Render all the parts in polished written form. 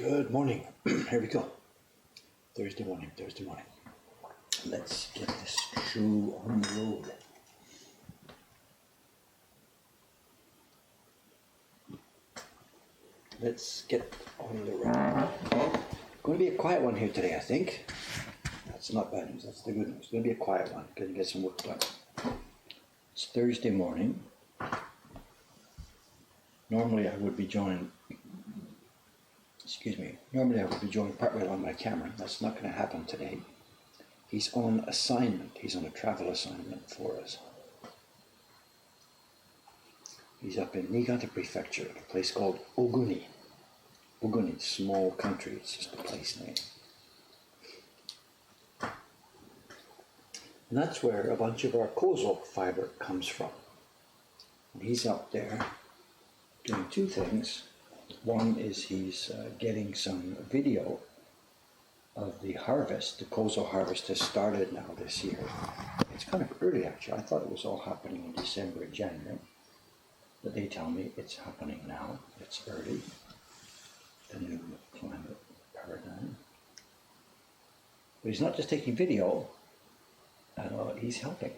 Good morning. Here we go. Thursday morning. Let's get this shoe on the road. Let's get on the road. Going to be a quiet one here today, I think. That's not bad news, that's the good news. It's going to be a quiet one. Going to get some work done. It's Thursday morning. Normally I would be joined partway along my camera. That's not going to happen today. He's on assignment. He's on a travel assignment for us. He's up in Niigata Prefecture, a place called Oguni. Oguni, small country. It's just a place name. And that's where a bunch of our kozo fiber comes from. And he's up there doing two things. One is he's getting some video of the harvest. The kozo harvest has started now this year. It's kind of early actually. I thought it was all happening in December and January. But they tell me it's happening now. It's early. The new climate paradigm. But he's not just taking video. He's helping.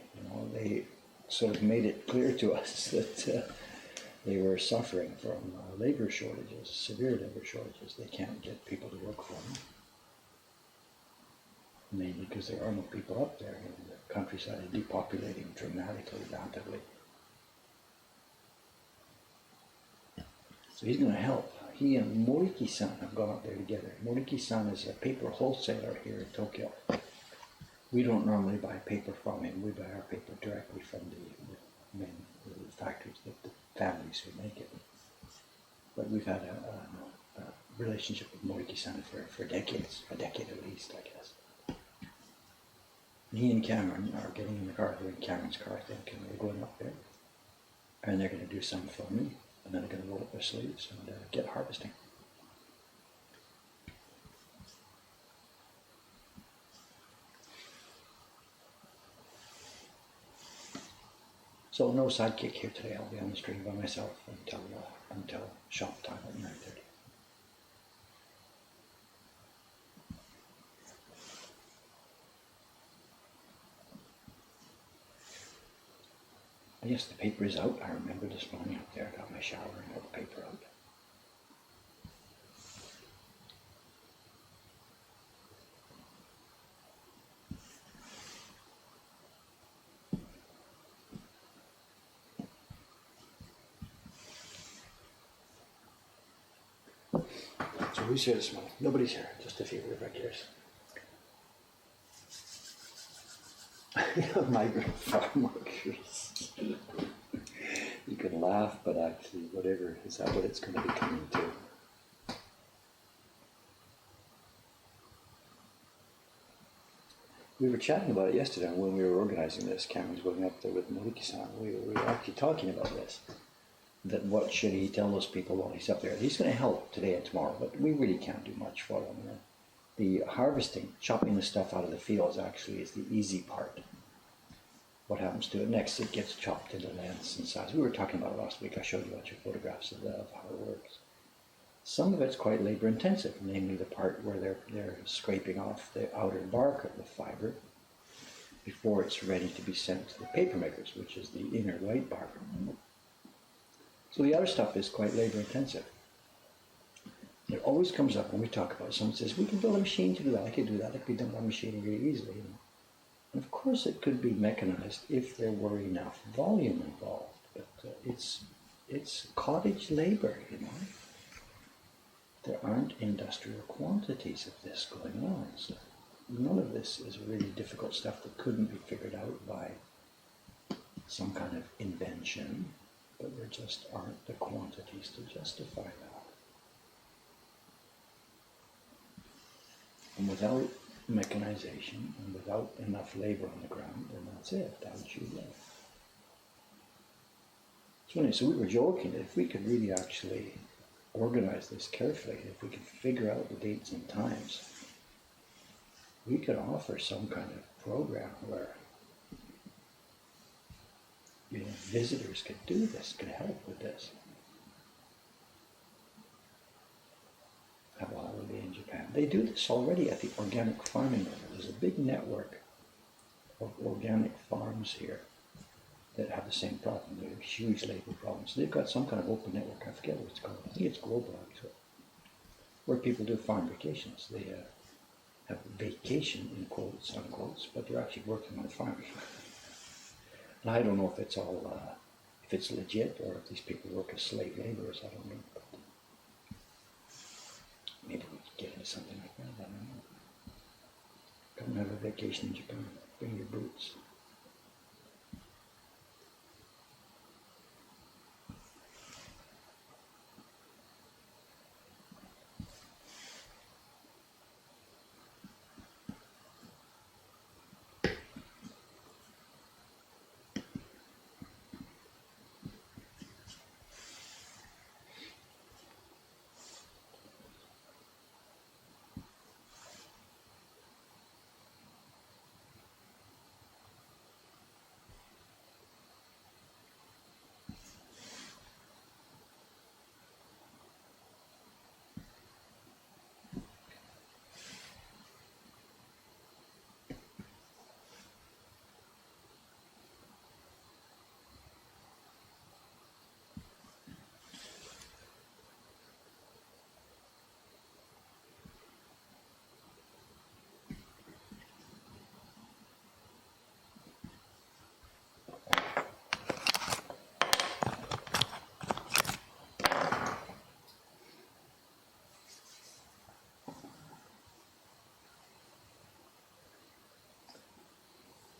They sort of made it clear to us that they were suffering from labor shortages, severe labor shortages. They can't get people to work for them. Mainly because there are no people up there, and the countryside is depopulating dramatically, rapidly. So he's going to help. He and Moriki-san have gone up there together. Moriki-san is a paper wholesaler here in Tokyo. We don't normally buy paper from him. We buy our paper directly from the factories, the families who make it. But we've had a relationship with Moriki-san for decades, a decade at least, I guess. He and Cameron are getting in the car. They're in Cameron's car, I think, and we're going up there. And they're going to do some filming, and then they're going to roll up their sleeves and get harvesting. So no sidekick here today. I'll be on the stream by myself until shop time at 9:30. Yes, the paper is out. I remember this morning up there. I got my shower and got the paper out. So who's here this morning? Nobody's here. Just a few regulars. Migrant farm workers. You can laugh, but actually, whatever, is that what it's going to be coming to? We were chatting about it yesterday when we were organizing this. Cameron's going up there with Moriki-san. We were actually talking about this. That what should he tell those people while he's up there? He's going to help today and tomorrow, but we really can't do much for him. The harvesting, chopping the stuff out of the fields actually is the easy part. What happens to it next? It gets chopped into lengths and size. We were talking about it last week. I showed you a bunch of photographs of how it works. Some of it's quite labor intensive, namely the part where they're scraping off the outer bark of the fiber before it's ready to be sent to the paper makers, which is the inner white bark. So the other stuff is quite labor intensive. It always comes up when we talk about it. Someone says, we can build a machine to do that. I could do that. It could be done by machine really easily. And of course it could be mechanized if there were enough volume involved. But it's cottage labor, There aren't industrial quantities of this going on. So none of this is really difficult stuff that couldn't be figured out by some kind of invention. But there just aren't the quantities to justify that. And without mechanization and without enough labor on the ground, then that's it. That would you live. It's funny, so we were joking that if we could really actually organize this carefully, if we could figure out the dates and times, we could offer some kind of program where visitors could do this, could help with this. Have a they do this already at the organic farming level. There's a big network of organic farms here that have the same problem. They're huge labor problems. They've got some kind of open network. I forget what it's called. I think it's global, actually, where people do farm vacations. They have vacation in quotes, unquotes, but they're actually working on farms. And I don't know if it's all, if it's legit or if these people work as slave laborers. I don't know. But maybe we could get into something like that. I don't know. Come have a vacation in Japan. Bring your boots.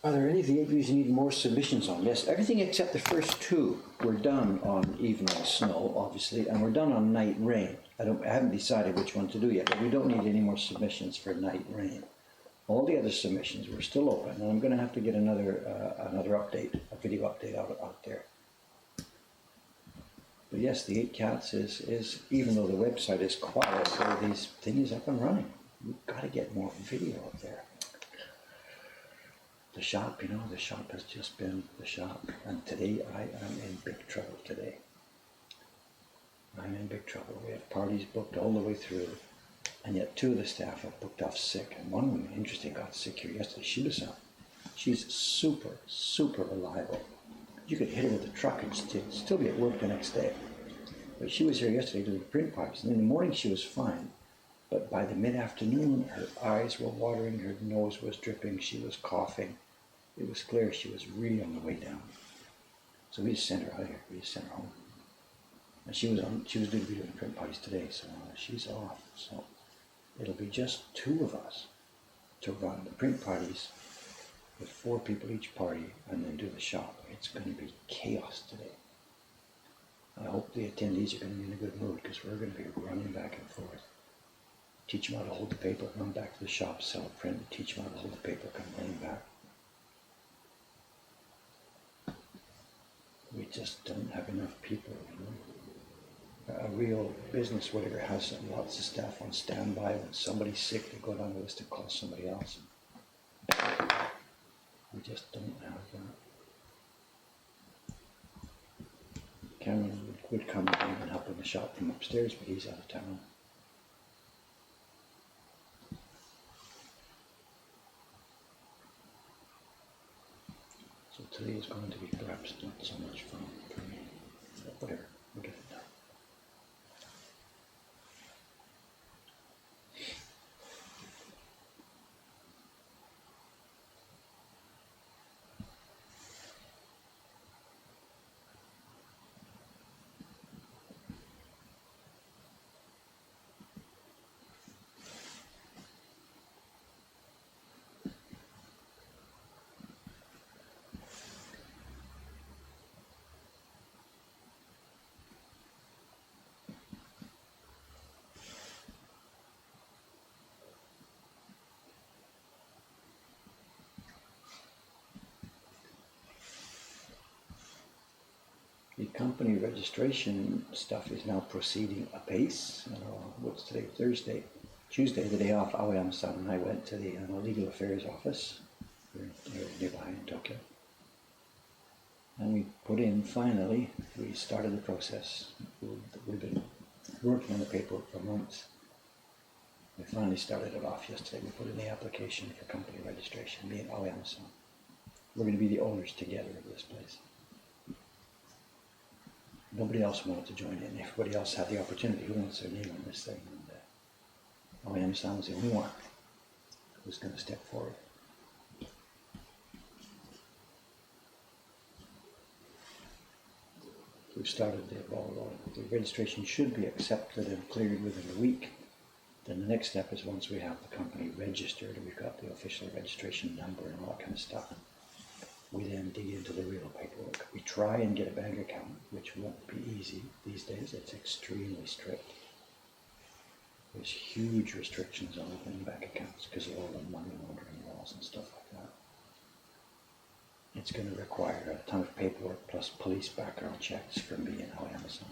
Are there any of the interviews you need more submissions on? Yes, everything except the first two. We're done on evening snow, obviously, and we're done on night rain. I haven't decided which one to do yet, but we don't need any more submissions for night rain. All the other submissions were still open, and I'm going to have to get another update, a video update out there. But yes, the 8 Cats is even though the website is quiet, these things up and running. We've got to get more video up there. The shop, the shop has just been the shop. And today I am in big trouble today. I'm in big trouble. We have parties booked all the way through. And yet 2 of the staff have booked off sick. And one of them, interesting, got sick here yesterday. She's super, super reliable. You could hit her with a truck and still be at work the next day. But she was here yesterday doing print parties. And in the morning she was fine. But by the mid-afternoon, her eyes were watering, her nose was dripping, she was coughing. It was clear she was really on the way down. So we just sent her out of here. We just sent her home. And she was doing video and print parties today, so she's off. So it'll be just 2 of us to run the print parties with 4 people each party and then do the shop. It's going to be chaos today. I hope the attendees are going to be in a good mood because we're going to be running back and forth. Teach them how to hold the paper, run back to the shop, sell a print, teach them how to hold the paper, come running back. We just don't have enough people. A real business, whatever, has lots of staff on standby. When somebody's sick, they go down the list to call somebody else. We just don't have that. Cameron would come down and help in the shop from upstairs, but he's out of town. So today is going to be perhaps not so much fun for me. But whatever, we'll get it done. The company registration stuff is now proceeding apace. What's today? Thursday. Tuesday, the day off, Aoyama-san and I went to the legal affairs office here nearby in Tokyo. And we put in, finally, we started the process. We've been working on the paperwork for months. We finally started it off yesterday. We put in the application for company registration, me and Aoyama-san. We're going to be the owners together of this place. Nobody else wanted to join in. Everybody else had the opportunity. Who wants their name on this thing? And Aoyama-san was the only one who was going to step forward. We've started the ball rolling. The registration should be accepted and cleared within a week. Then the next step is once we have the company registered and we've got the official registration number and all that kind of stuff, we then dig into the real paperwork. We try and get a bank account, which won't be easy these days. It's extremely strict. There's huge restrictions on opening bank accounts because of all the money laundering laws and stuff like that. It's going to require a ton of paperwork plus police background checks from me and Aoyama-san.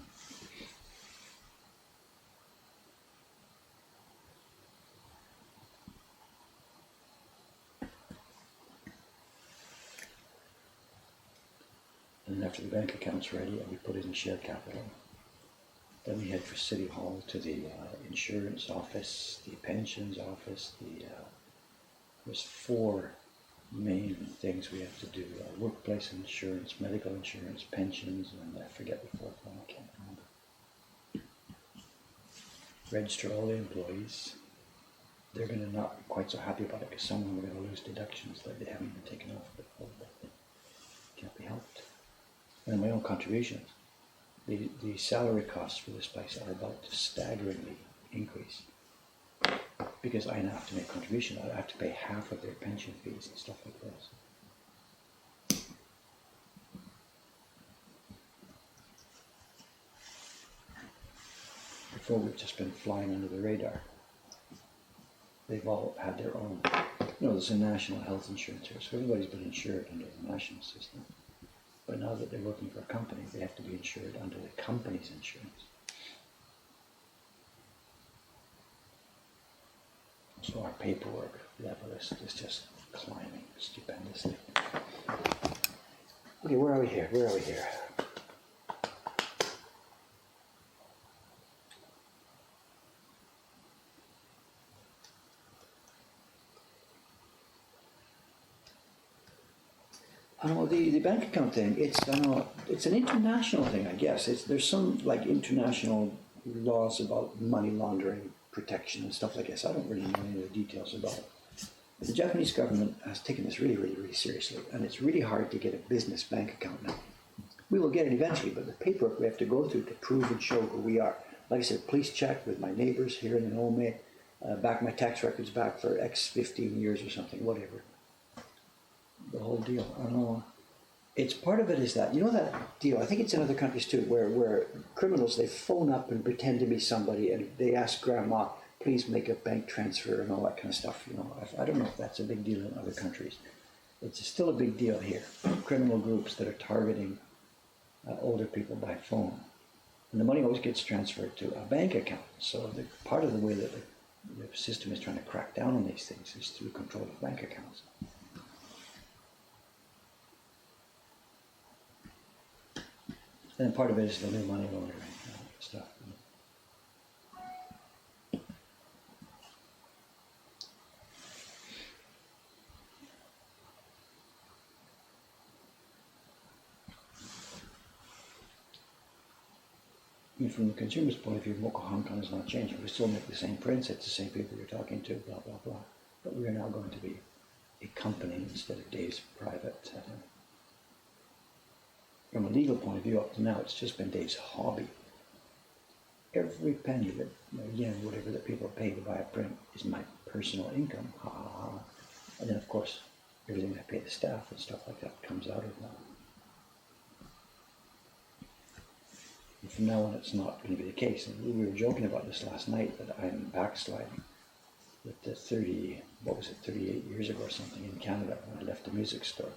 And after the bank account's ready and we put in share capital, then we head for City Hall to the insurance office, the pensions office, there's 4 main things we have to do: workplace insurance, medical insurance, pensions, and I forget the 4th one, I can't remember. Register all the employees. They're going to not be quite so happy about it because some of them are going to lose deductions that they haven't even taken off before, but it can't be helped. And my own contributions. The salary costs for this place are about to staggeringly increase because I now have to make contribution. I have to pay half of their pension fees and stuff like this. Before we've just been flying under the radar. They've all had their own, there's a national health insurance here, so everybody's been insured under the national system. But now that they're working for a company, they have to be insured under the company's insurance. So our paperwork level is just climbing stupendously. Okay, where are we here? The bank account thing, it's an international thing, I guess. There's some like international laws about money laundering protection and stuff like this. I don't really know any of the details about it. But the Japanese government has taken this really, really, really seriously, and it's really hard to get a business bank account now. We will get it eventually, but the paperwork we have to go through to prove and show who we are. Like I said, police check with my neighbors here in the Nome, back my tax records back for X 15 years or something, whatever. The whole deal. I don't know. It's part of it is that, that deal, I think it's in other countries too, where criminals, they phone up and pretend to be somebody and they ask grandma, please make a bank transfer and all that kind of stuff. I don't know if that's a big deal in other countries. It's still a big deal here. Criminal groups that are targeting older people by phone. And the money always gets transferred to a bank account. So part of the way that the system is trying to crack down on these things is through control of bank accounts. And part of it is the new money laundering stuff. I mean, from the consumer's point of view, Neko Hakkei is not changing. We still make the same prints, it's the same people you're talking to, blah, blah, blah. But we are now going to be a company instead of Dave's private. From a legal point of view, up to now, it's just been Dave's hobby. Every penny that, again, whatever that people pay to buy a print is my personal income. Ha ha ha. And then, of course, everything I pay the staff and stuff like that comes out of that. And from now on, it's not going to be the case. And we were joking about this last night that I'm backsliding. That 38 years ago or something in Canada when I left the music store.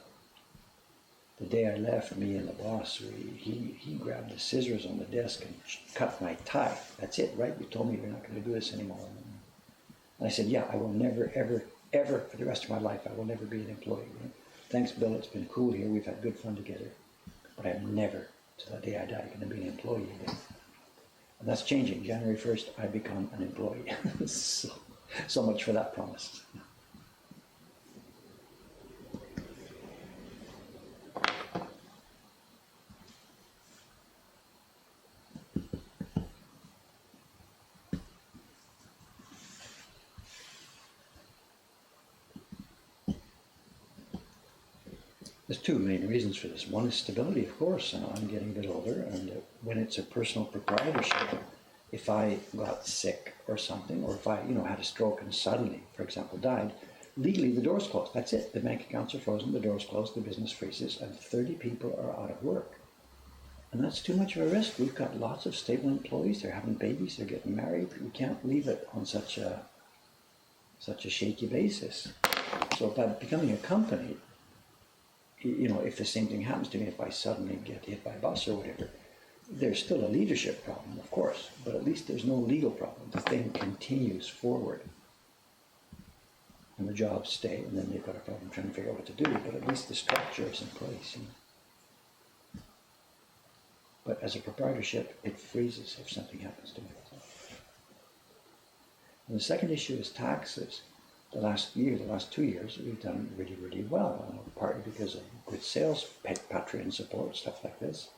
The day I left, me and the boss, he grabbed the scissors on the desk and cut my tie. That's it, right? You told me you're not going to do this anymore. And I said, yeah, I will never, ever, ever, for the rest of my life, I will never be an employee. Thanks, Bill, it's been cool here. We've had good fun together. But I'm never, till the day I die, going to be an employee again. And that's changing. January 1st, I become an employee. So So much for that promise. There's two main reasons for this. One is stability, of course. I'm getting a bit older, and when it's a personal proprietorship, if I got sick or something, or if I, had a stroke and suddenly, for example, died, legally the door's closed. That's it. The bank accounts are frozen, the door's closed, the business freezes, and 30 people are out of work. And that's too much of a risk. We've got lots of stable employees. They're having babies. They're getting married. We can't leave it on such a shaky basis. So by becoming a company, if the same thing happens to me, if I suddenly get hit by a bus or whatever, there's still a leadership problem, of course, but at least there's no legal problem. The thing continues forward. And the jobs stay, and then they've got a problem trying to figure out what to do, but at least the structure is in place. But as a proprietorship, it freezes if something happens to me. And the second issue is taxes. The last 2 years, we've done really, really well, partly because of good sales, Patreon support, stuff like this.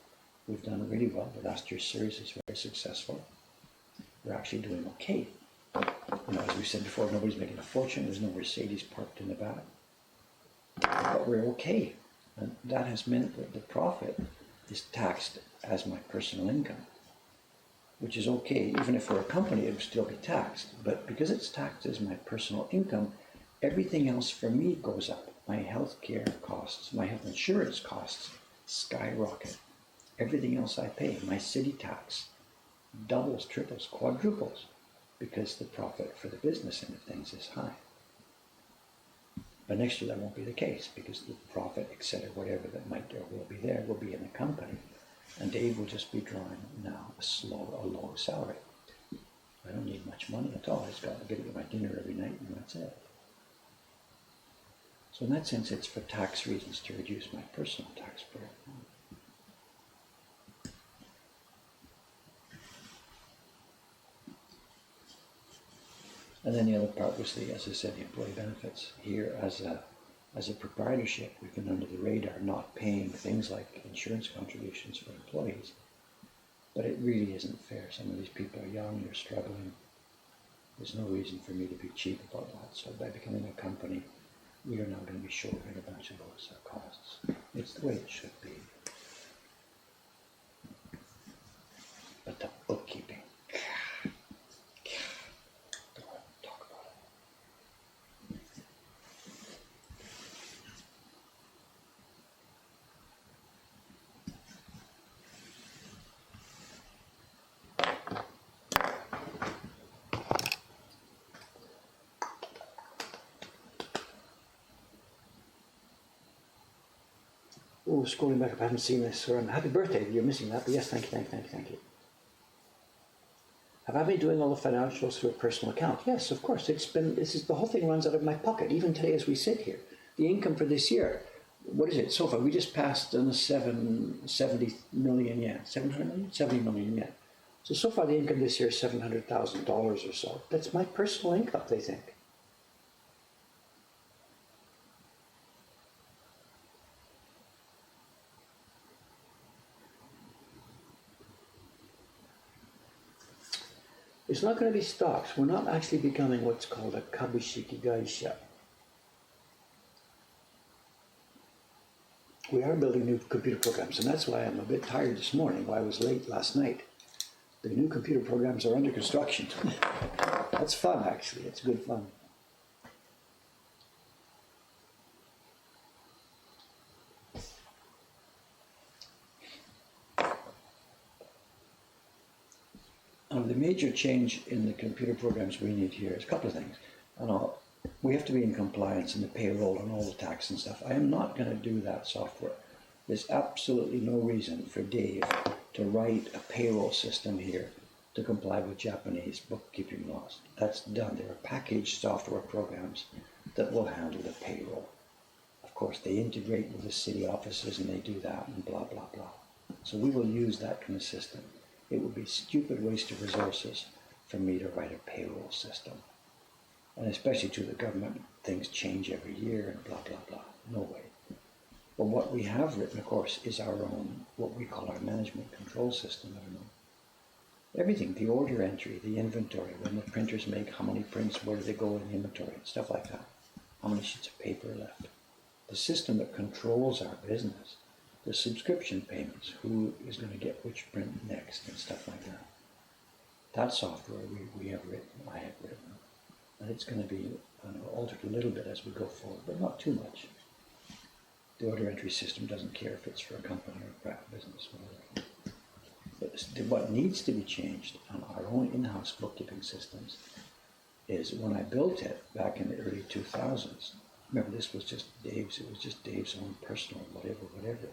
We've done really well. The last year's series is very successful. We're actually doing okay. As we said before, nobody's making a fortune. There's no Mercedes parked in the back. But we're okay. And that has meant that the profit is taxed as my personal income, which is okay. Even if we're a company, it would still be taxed. But because it's taxed as my personal income, everything else for me goes up. My health care costs, my health insurance costs skyrocket. Everything else I pay, my city tax, doubles, triples, quadruples, because the profit for the business end of things is high. But next year that won't be the case, because the profit, etc., whatever that might or will be there, will be in the company. And Dave will just be drawing now a low salary. I don't need much money at all. I just got to get my dinner every night, and that's it. So in that sense, it's for tax reasons, to reduce my personal tax burden. And then the other part was as I said, the employee benefits. Here, as a proprietorship, we've been under the radar, not paying things like insurance contributions for employees. But it really isn't fair. Some of these people are young, they're struggling. There's no reason for me to be cheap about that. So by becoming a company, we are now going to be shouldering a bunch of those costs. It's the way it should be. But the bookkeeping, oh, scrolling back up, I haven't seen this. Happy birthday, you're missing that, but yes, thank you. Have I been doing all the financials through a personal account? Yes, of course. The whole thing runs out of my pocket, even today as we sit here. The income for this year, what is it? So far, we just passed on the 70 million yen. 700 million? 70 million yen. So far the income this year is $700,000 or so. That's my personal income, they think. It's not going to be stocks. We're not actually becoming what's called a kabushiki gaisha. We are building new computer programs, and that's why I'm a bit tired this morning, why I was late last night. The new computer programs are under construction. That's fun, actually. It's good fun. The major change in the computer programs we need here is a couple of things. We have to be in compliance in the payroll and all the tax and stuff. I am not going to do that software. There's absolutely no reason for Dave to write a payroll system here to comply with Japanese bookkeeping laws. That's done. There are packaged software programs that will handle the payroll. Of course, they integrate with the city offices and they do that and blah, blah, blah. So we will use that kind of system. It would be stupid waste of resources for me to write a payroll system. And especially to the government, things change every year and blah, blah, blah. No way. But what we have written, of course, is our own, what we call our management control system. I don't know. Everything, the order entry, the inventory, when the printers make, how many prints, where do they go in the inventory, stuff like that. How many sheets of paper are left. The system that controls our business, the subscription payments, who is going to get which print next and stuff like that. That software we have written, I have written. And it's going to be altered a little bit as we go forward, but not too much. The order entry system doesn't care if it's for a company or a private business, whatever. But what needs to be changed on our own in-house bookkeeping systems is when I built it back in the early 2000s, remember this was just Dave's, it was just Dave's own personal whatever.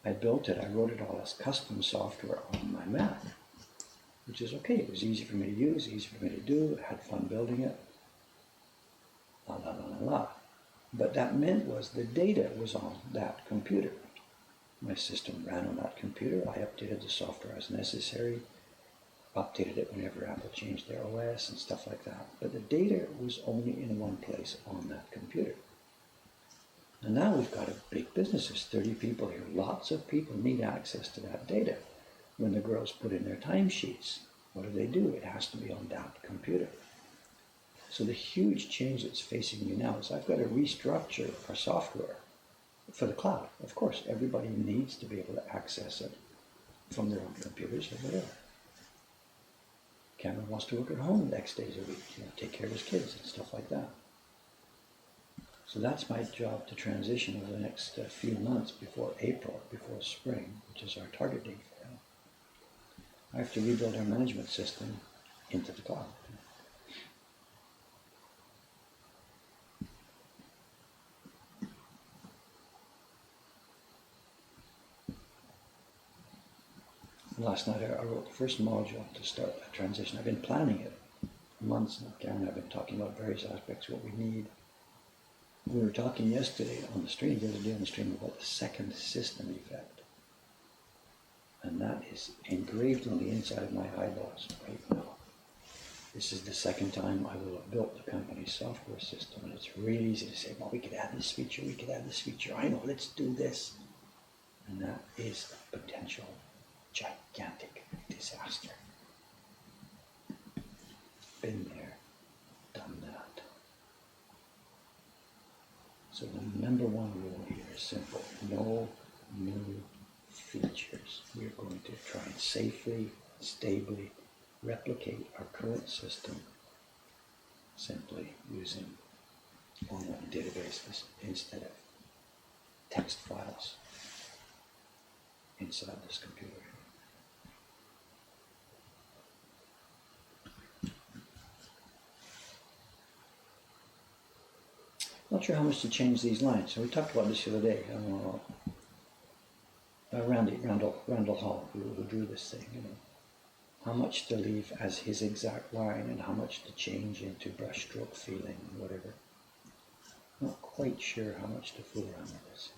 I built it, I wrote it all as custom software on my Mac, which is okay. It was easy for me to use, easy for me to do, I had fun building it, la la la la la. But that meant was the data was on that computer. My system ran on that computer. I updated the software as necessary, updated it whenever Apple changed their OS and stuff like that. But the data was only in one place on that computer. And now we've got a big business. There's 30 people here. Lots of people need access to that data. When the girls put in their timesheets, what do? It has to be on that computer. So the huge change that's facing me now is I've got to restructure our software for the cloud. Of course, everybody needs to be able to access it from their own computers or whatever. Cameron wants to work at home X days a week, take care of his kids and stuff like that. So that's my job to transition over the next few months before April, before spring, which is our target date for now. I have to rebuild our management system into the cloud. Last night I wrote the first module to start that transition. I've been planning it for months now. Karen and I have been talking about various aspects, what we need. We were talking yesterday on the stream, the other day on the stream, about the second system effect. And that is engraved on the inside of my eyeballs right now. This is the second time I will have built the company's software system, and it's really easy to say, well, we could add this feature, we could add this feature. I know, let's do this. And that is a potential gigantic disaster. Been there, done that. So the number one rule here is simple. No new features. We're going to try and safely, stably replicate our current system simply using online databases instead of text files inside this computer. Not sure how much to change these lines. So we talked about this the other day. Randall Hall, who drew this thing, how much to leave as his exact line and how much to change into brushstroke feeling and whatever. Not quite sure how much to fool around with this.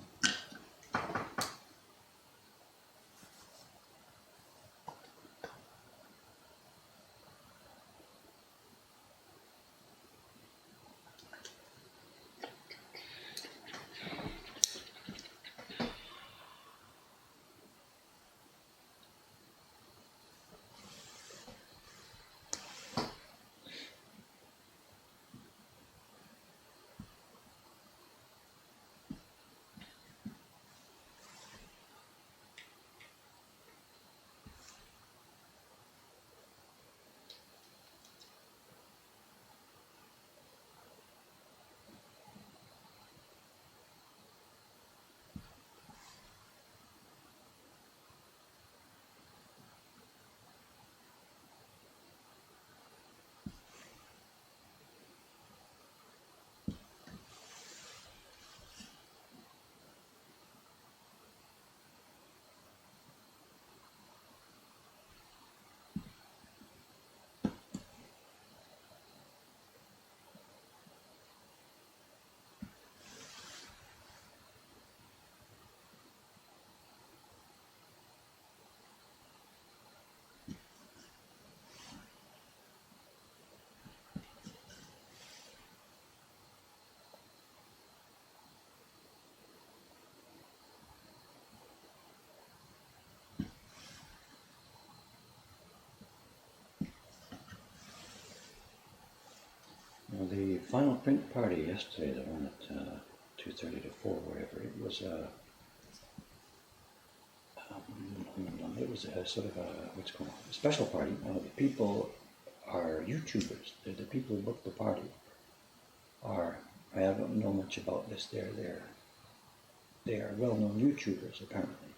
final print party yesterday, the one at 2:30 to 4, whatever, it was it was a sort of a, what's called a special party. The people are YouTubers. The people who booked the party are, I don't know much about this, they are well-known YouTubers apparently.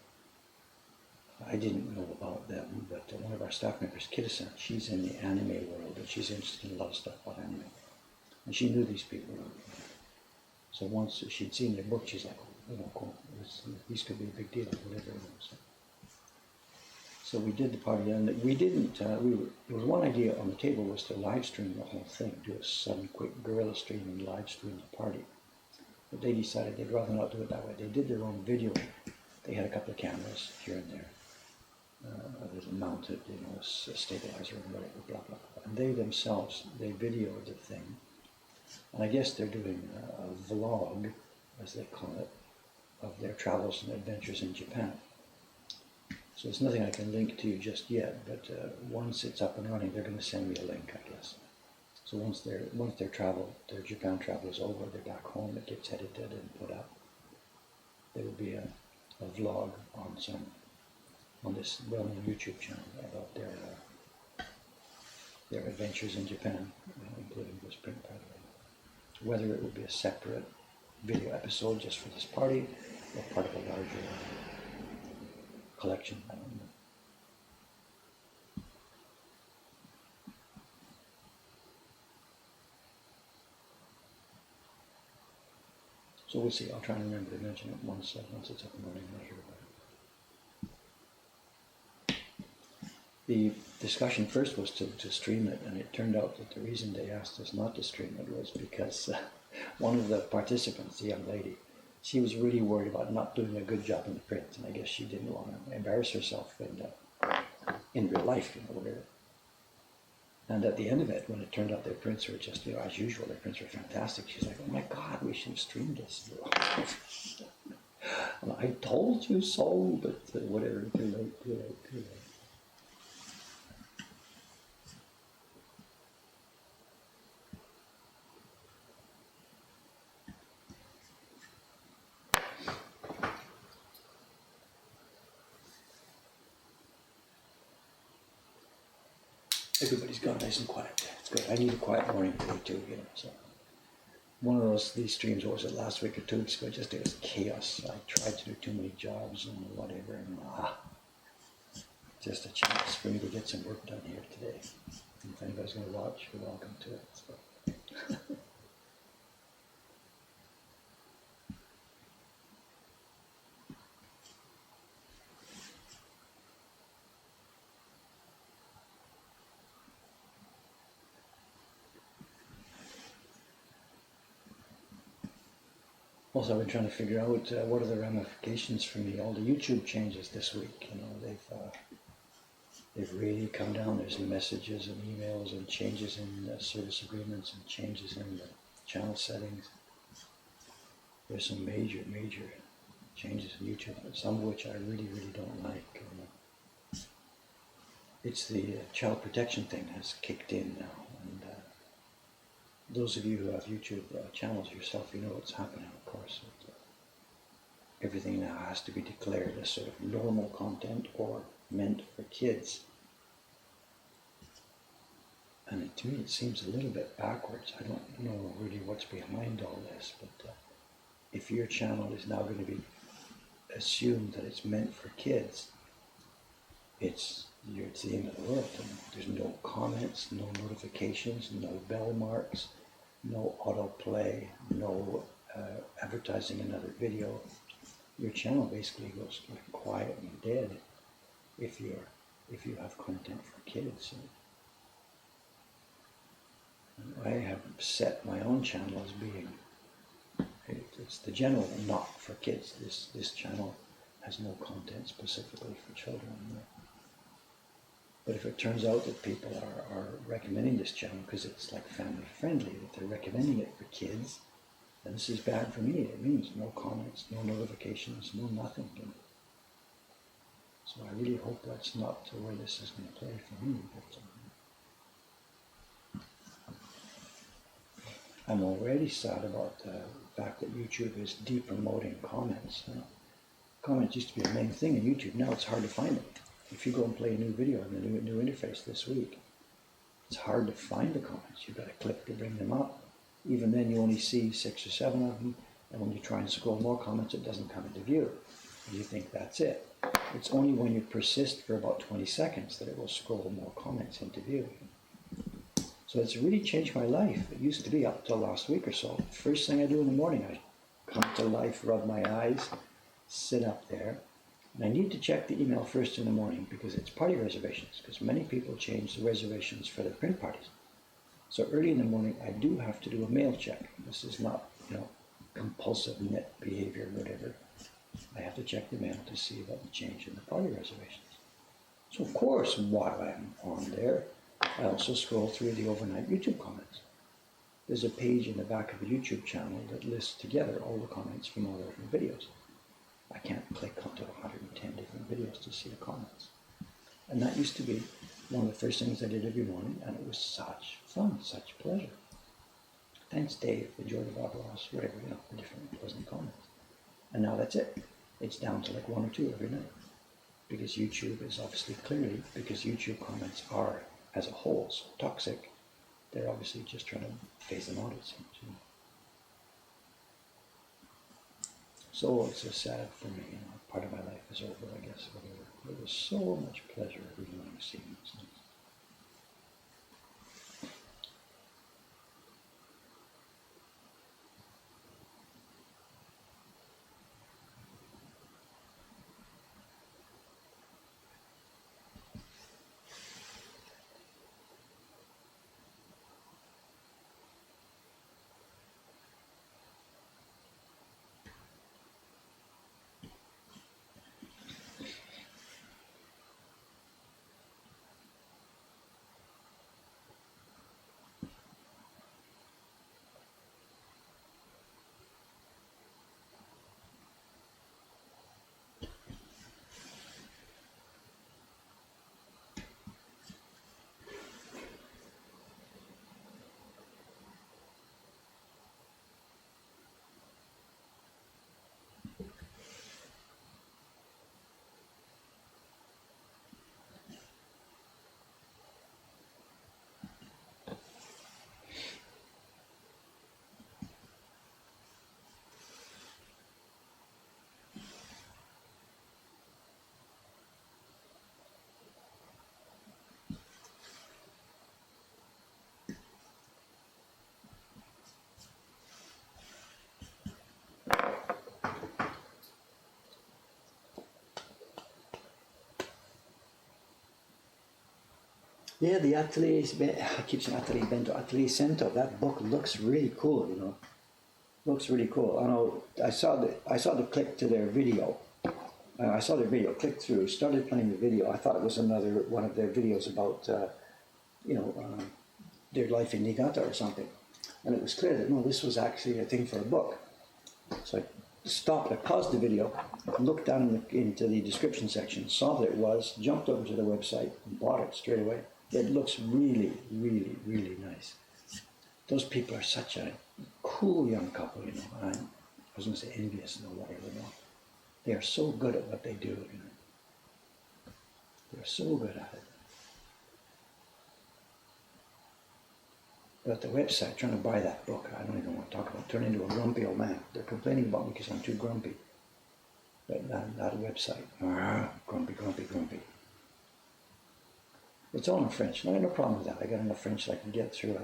I didn't know about them, but one of our staff members, Kitasan, she's in the anime world and she's interested in a lot of stuff about anime. And she knew these people. So once she'd seen their book, she's like, oh, cool, these could be a big deal, whatever. So we did the party, and we didn't, there was one idea on the table was to live stream the whole thing, do a sudden quick guerrilla stream and live stream the party. But they decided they'd rather not do it that way. They did their own video. They had a couple of cameras here and there. Little mounted, a stabilizer and whatever, blah, blah, blah. And they themselves, they videoed the thing. And I guess they're doing a vlog, as they call it, of their travels and adventures in Japan. So it's nothing I can link to you just yet, but once it's up and running, they're going to send me a link, I guess. So once their Japan travel is over, they're back home, it gets edited and put up. There will be a vlog on this well-known YouTube channel about their adventures in Japan, including this print party. Whether it will be a separate video episode just for this party or part of a larger collection, I don't know. So we'll see. I'll try and remember to mention it once it's up and running. I hear about it. The discussion first was to stream it, and it turned out that the reason they asked us not to stream it was because one of the participants, the young lady, she was really worried about not doing a good job in the print, and I guess she didn't want to embarrass herself in real life, whatever. And at the end of it, when it turned out their prints were just, as usual, their prints were fantastic, she's like, oh my God, we should have streamed this. And I told you so, but whatever, too late. Everybody's gone nice and quiet. It's good. I need a quiet morning today too, so. One of these streams, what was it, last week or 2 weeks ago, it was chaos. I tried to do too many jobs and whatever, and just a chance for me to get some work done here today. And if anybody's going to watch, you're welcome to it. So. Also, I've been trying to figure out what are the ramifications from all the YouTube changes this week. They've really come down. There's messages and emails and changes in service agreements and changes in the channel settings. There's some major changes in YouTube, some of which I really don't like. It's the child protection thing has kicked in now. And those of you who have YouTube channels yourself, you know what's happening, of course. Everything now has to be declared as sort of normal content or meant for kids. And to me it seems a little bit backwards. I don't know really what's behind all this, but if your channel is now going to be assumed that it's meant for kids, it's the end of the world. And there's no comments, no notifications, no bell marks, no autoplay, no advertising another video. Your channel basically goes quiet and dead if you have content for kids. And I have set my own channel as being it's the general not for kids. This channel has no content specifically for children. But if it turns out that people are recommending this channel because it's like family friendly, that they're recommending it for kids, then this is bad for me. It means no comments, no notifications, no nothing. So I really hope that's not where this is going to play for me. But I'm already sad about the fact that YouTube is de-promoting comments. You know, comments used to be a main thing in YouTube. Now it's hard to find them. If you go and play a new video in the new interface this week, it's hard to find the comments. You've got to click to bring them up. Even then, you only see 6 or 7 of them. And when you try and scroll more comments, it doesn't come into view. You think that's it. It's only when you persist for about 20 seconds that it will scroll more comments into view. So it's really changed my life. It used to be up till last week or so. First thing I do in the morning, I come to life, rub my eyes, sit up there. And I need to check the email first in the morning because it's party reservations, because many people change the reservations for their print parties. So early in the morning, I do have to do a mail check. This is not, compulsive net behavior or whatever. I have to check the mail to see about the change in the party reservations. So of course, while I'm on there, I also scroll through the overnight YouTube comments. There's a page in the back of the YouTube channel that lists together all the comments from all the different videos. I can't click onto 110 different videos to see the comments. And that used to be one of the first things I did every morning, and it was such fun, such pleasure. Thanks, Dave, enjoy the Bob Ross, whatever, the different pleasant comments. And now that's it. It's down to like 1 or 2 every night. Because YouTube is obviously clearly, because YouTube comments are, as a whole, so toxic, they're obviously just trying to phase them out, it seems. So it's so sad for me, part of my life is over, I guess, whatever. There was so much pleasure every morning seeing those things. Yeah, the Atelier, I keep saying Atelier Bento, Atelier Cento, that book looks really cool, Looks really cool. I know, I saw the click to their video. I saw their video, clicked through, started playing the video. I thought it was another one of their videos about, their life in Niigata or something. And it was clear that, no, this was actually a thing for a book. So I stopped, I paused the video, looked down into the description section, saw that it was, jumped over to the website, and bought it straight away. It looks really, really, really nice. Those people are such a cool young couple, I was going to say envious, no, whatever, They are so good at what they do, They're so good at it. But the website, trying to buy that book, I don't even want to talk about it, turn into a grumpy old man. They're complaining about me because I'm too grumpy. But that website, grumpy, grumpy, grumpy. It's all in French, and I have no problem with that. I got enough French that I can get through.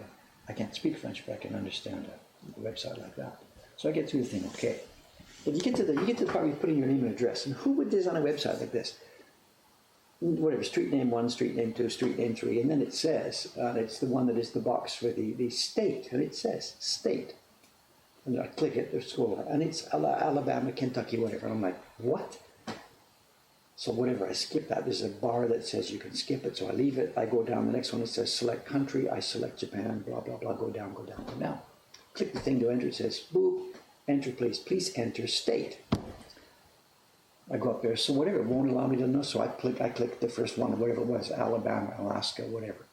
I can't speak French, but I can understand a website like that. So I get through the thing okay. But you get to the part where you put in your name and address, and who would design a website like this? Whatever, street name 1, street name 2, street name 3, and then it says, it's the one that is the box for the state, and it says state. And I click it, there's scroll, and it's Alabama, Kentucky, whatever. And I'm like, what? So whatever, I skip that. There's a bar that says you can skip it, so I leave it. I go down, the next one it says select country, I select Japan, blah, blah, blah, go down, go down. Click the thing to enter, it says, boop, enter please enter state. I go up there, so whatever, it won't allow me to know, so I click the first one, whatever it was, Alabama, Alaska, whatever.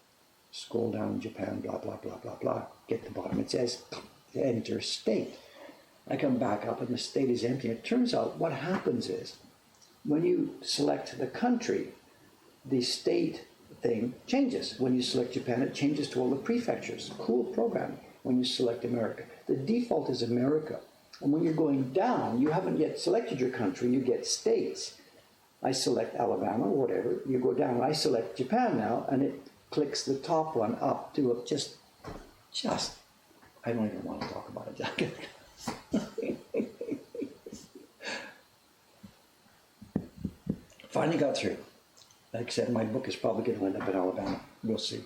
Scroll down, Japan, blah, blah, blah, blah, blah. Get to the bottom, it says to enter a state. I come back up and the state is empty. It turns out what happens is when you select the country, the state thing changes. When you select Japan, it changes to all the prefectures. Cool program. When you select America, the default is America. And when you're going down, you haven't yet selected your country, you get states. I select Alabama or whatever, you go down, I select Japan now, and it clicks the top one up to a just, I don't even want to talk about it. Finally got through. Like I said, my book is probably going to end up in Alabama. We'll see.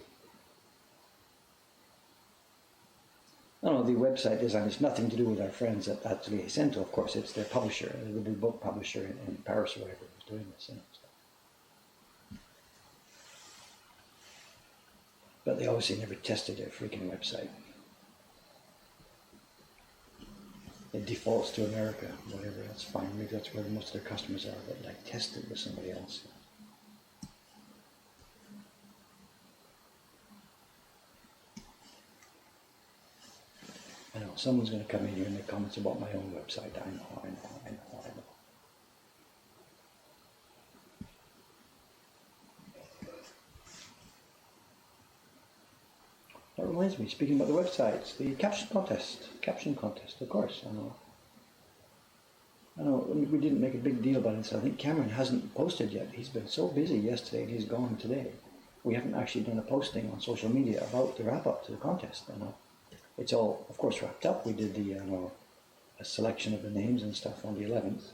I don't know, the website design has nothing to do with our friends at Atelier Cento, of course. It's their publisher, the big book publisher in Paris or whatever who's doing this. But they obviously never tested their freaking website. It defaults to America, whatever, that's fine. Maybe that's where most of their customers are, but like test it with somebody else. I know, someone's going to come in here and make comments about my own website. I know. That reminds me, speaking about the websites, the caption contest, of course, I know, we didn't make a big deal about it, so I think Cameron hasn't posted yet. He's been so busy yesterday and he's gone today. We haven't actually done a posting on social media about the wrap-up to the contest, I know. It's all, of course, wrapped up. We did the a selection of the names and stuff on the 11th.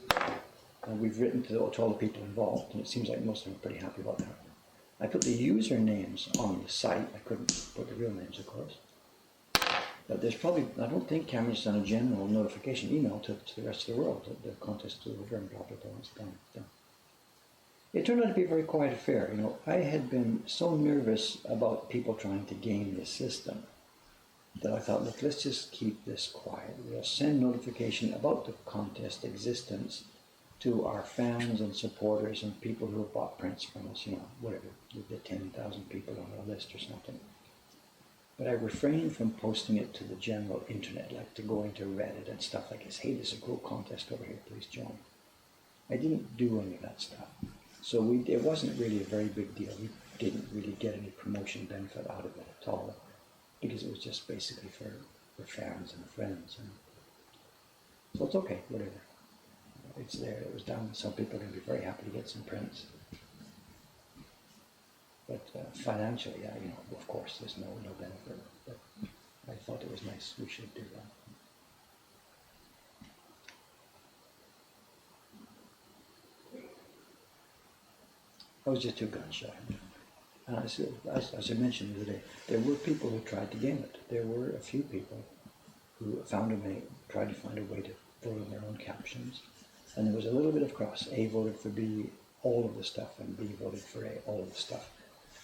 And we've written to all the people involved, and it seems like most of them are pretty happy about that. I put the usernames on the site. I couldn't put the real names, of course. But there's probably, I don't think Cameron's done a general notification email to the rest of the world that the contest is over and blah, blah, blah, it's done. It turned out to be a very quiet affair. You know, I had been so nervous about people trying to game the system that I thought, look, let's just keep this quiet. We'll send notification about the contest existence to our fans and supporters and people who have bought prints from us, you know, whatever, the 10,000 people on our list or something. But I refrained from posting it to the general internet, like to go into Reddit and stuff like this. Hey, there's a cool contest over here, please join. I didn't do any of that stuff. So it wasn't really a very big deal. We didn't really get any promotion benefit out of it at all, because it was just basically for fans and friends. So it's okay, whatever. It's there, it was done. Some people are going to be very happy to get some prints. But financially, yeah, you know, of course, there's no benefit. But I thought it was nice. We should do that. I was just too gun shy. And as I mentioned the other day, there were people who tried to game it. There were a few people who tried to find a way to vote on their own captions. And there was a little bit of cross. A voted for B, all of the stuff, and B voted for A, all of the stuff.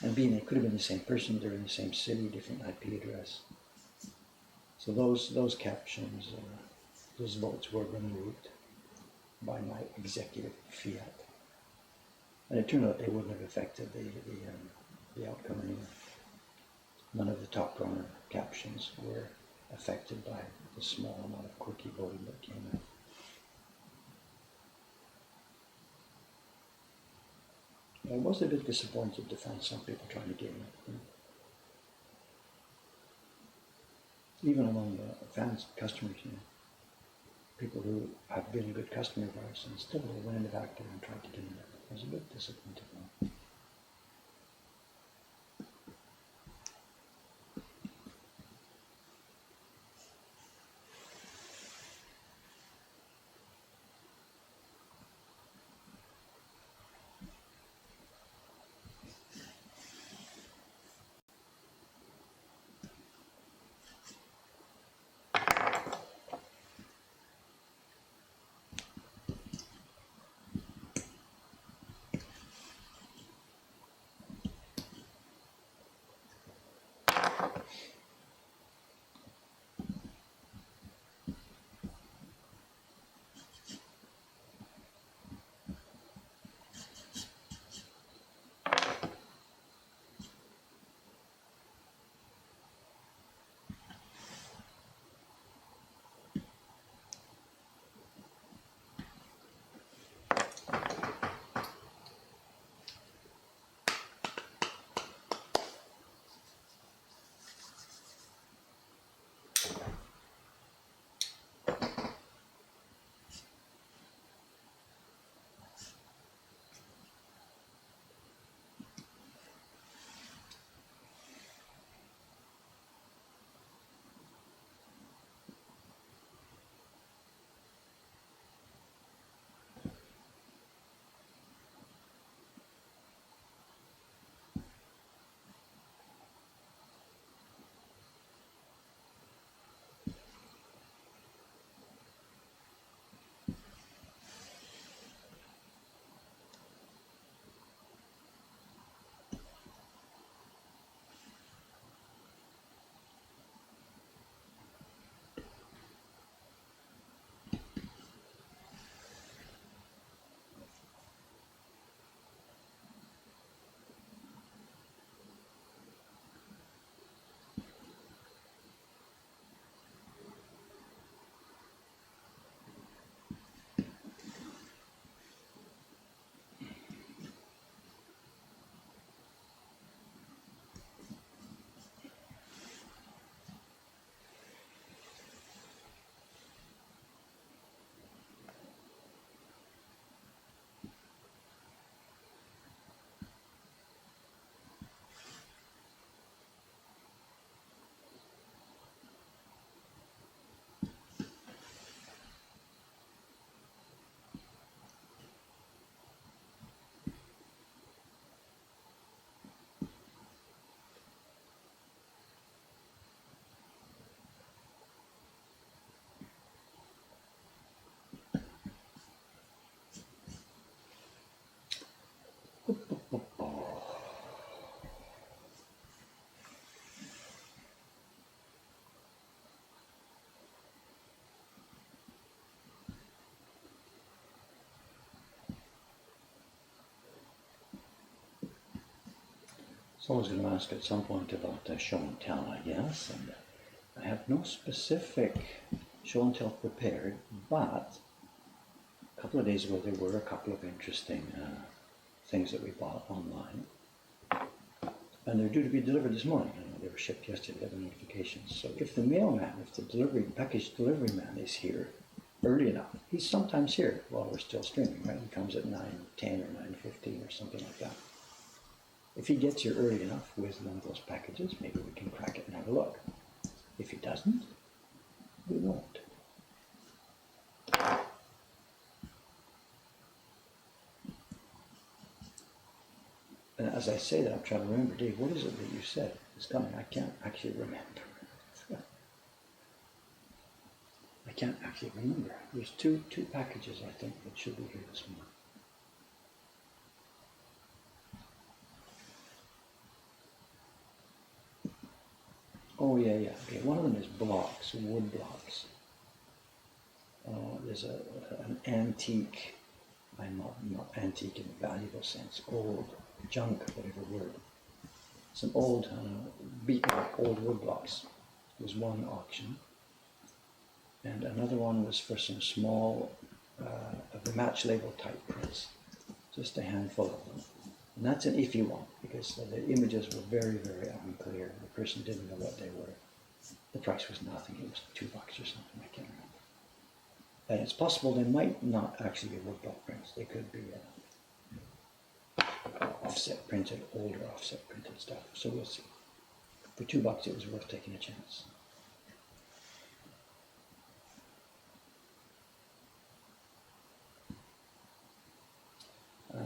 And B and A could have been the same person, they're in the same city, different IP address. So those captions, those votes were removed by my executive fiat. And it turned out they wouldn't have affected the outcome anyway. None of the top runner captions were affected by the small amount of quirky voting that came in. I was a bit disappointed to find some people trying to game it. Even among the fans, customers, you know, people who have been a good customer of ours, and still they went in the back there and tried to game it. I was a bit disappointed. Someone's going to ask at some point about show and tell, I guess, and I have no specific show and tell prepared, but a couple of days ago there were a couple of interesting things that we bought online, and they're due to be delivered this morning. They were shipped yesterday, got the notifications. So if the mailman, if the package delivery man is here early enough, he's sometimes here while we're still streaming, right? He comes at 9:10 or 9:15 or something like that. If he gets here early enough with one of those packages, maybe we can crack it and have a look. If he doesn't, we won't. And as I say that, I'm trying to remember, Dave, what is it that you said is coming? I can't actually remember. I can't actually remember. There's two packages, I think, that should be here this morning. Oh, yeah. Okay. One of them is blocks, wood blocks. There's an antique, I'm not antique in the valuable sense, old, junk, whatever word. Some old, beaten up old wood blocks. There was one auction. And another one was for some small, of the match label type prints. Just a handful of them. And that's an iffy one, because the images were very, very unclear. The person didn't know what they were. The price was nothing. It was $2 or something. I can't remember. And it's possible they might not actually be woodblock prints. They could be offset printed, older offset printed stuff. So we'll see. For $2, it was worth taking a chance.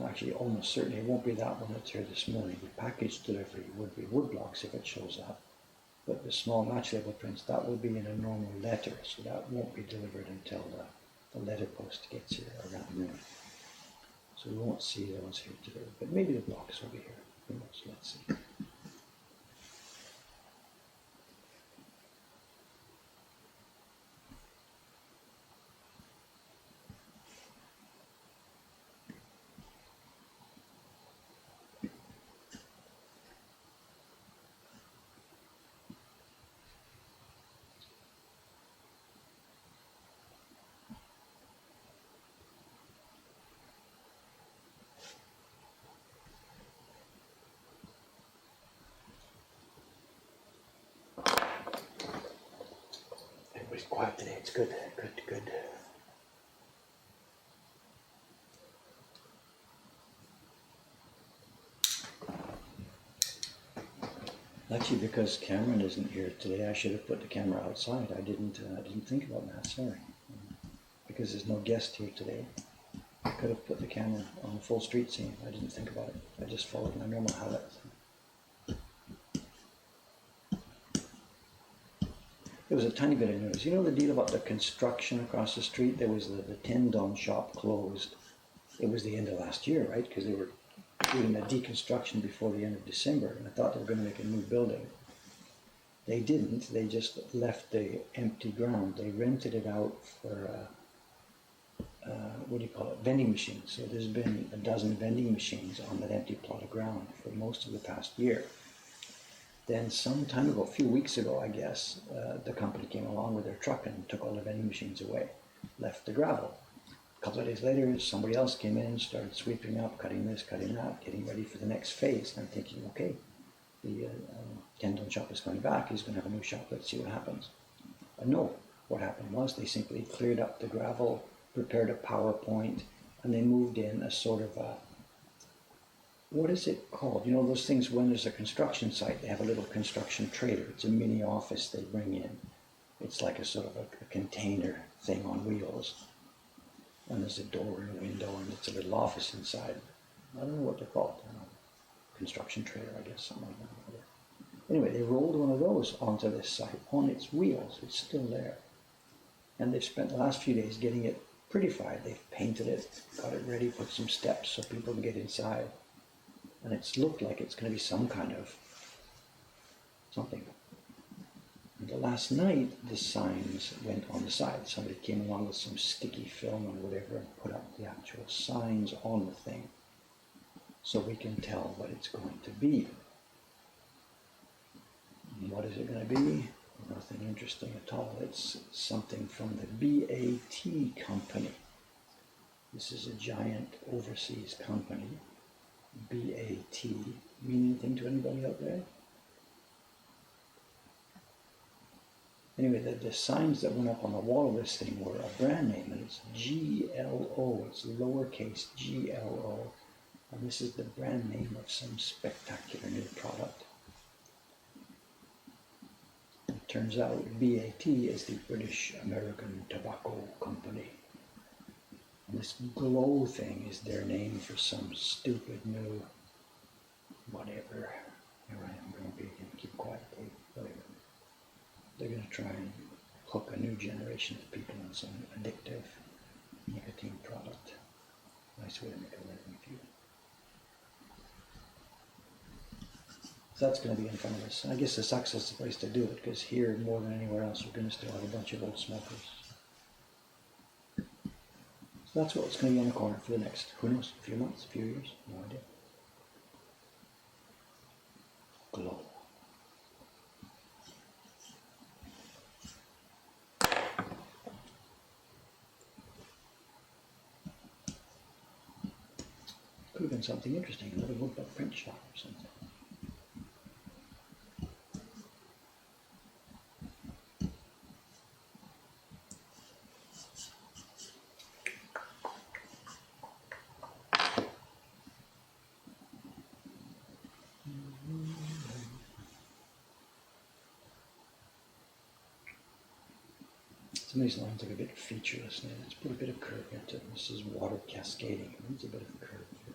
Actually, almost certainly it won't be that one that's here this morning. The package delivery would be woodblocks if it shows up. But the small match label prints, that will be in a normal letter, so that won't be delivered until the letter post gets here around noon. So we won't see those here today, but maybe the blocks will be here. Who knows? Let's see. Everybody's quiet today. It's good. Actually, because Cameron isn't here today, I should have put the camera outside. I didn't think about that. Sorry. Because there's no guest here today, I could have put the camera on the full street scene. I didn't think about it. I just followed my normal habits. There was a tiny bit of news. You know the deal about the construction across the street? There was the tendon shop closed. It was the end of last year, right? Because they were doing a deconstruction before the end of December, and I thought they were going to make a new building. They didn't. They just left the empty ground. They rented it out for, vending machines. So there's been a dozen vending machines on that empty plot of ground for most of the past year. Then some time ago, a few weeks ago, I guess, the company came along with their truck and took all the vending machines away, left the gravel. A couple of days later, somebody else came in, started sweeping up, cutting this, cutting that, getting ready for the next phase. And I'm thinking, okay, the tendon shop is going back. He's going to have a new shop. Let's see what happens. No, what happened was they simply cleared up the gravel, prepared a PowerPoint, and they moved in a sort of a, what is it called? You know those things when there's a construction site, they have a little construction trailer. It's a mini office they bring in. It's like a sort of a container thing on wheels. And there's a door and a window, and it's a little office inside. I don't know what they're called. I don't know. Construction trailer, I guess, something like that. Anyway, they rolled one of those onto this site on its wheels. It's still there. And they've spent the last few days getting it prettified. They've painted it, got it ready, put some steps so people can get inside. and it's looked like it's going to be some kind of something. And the last night, the signs went on the side. Somebody came along with some sticky film or whatever and put up the actual signs on the thing, so we can tell what it's going to be. And what is it going to be? Nothing interesting at all. It's something from the BAT company. This is a giant overseas company. BAT. Mean anything to anybody out there? Anyway, the signs that went up on the wall of this thing were a brand name, and it's GLO. It's lowercase GLO. And this is the brand name of some spectacular new product. It turns out BAT is the British American Tobacco Company. And this glow thing is their name for some stupid new whatever. Here I am grumpy, keep quiet, please. Whatever. They're going to try and hook a new generation of people on some addictive nicotine product. Nice way to make a living for you. So that's going to be in front of us. I guess the sucks is the place to do it, because here, more than anywhere else, you're going to still have a bunch of old smokers. So that's what's going to be on the corner for the next, who knows, a few months, a few years, no idea. Glow. Could have been something interesting, another woodbuck print shop or something. Some of these lines look a bit featureless now. Let's put a bit of curve into them. This is water cascading. It needs a bit of curve here.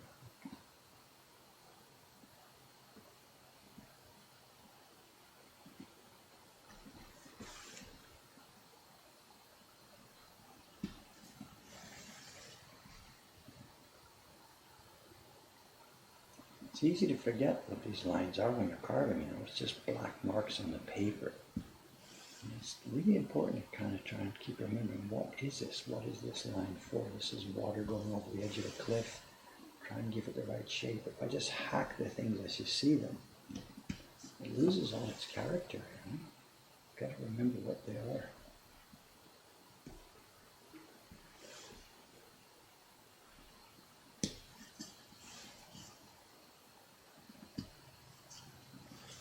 It's easy to forget what these lines are when you're carving, it's just black marks on the paper. And it's really important to kind of try and keep remembering, what is this? What is this line for? This is water going over the edge of a cliff. Try and give it the right shape. If I just hack the things as you see them, it loses all its character. You've got to remember what they are.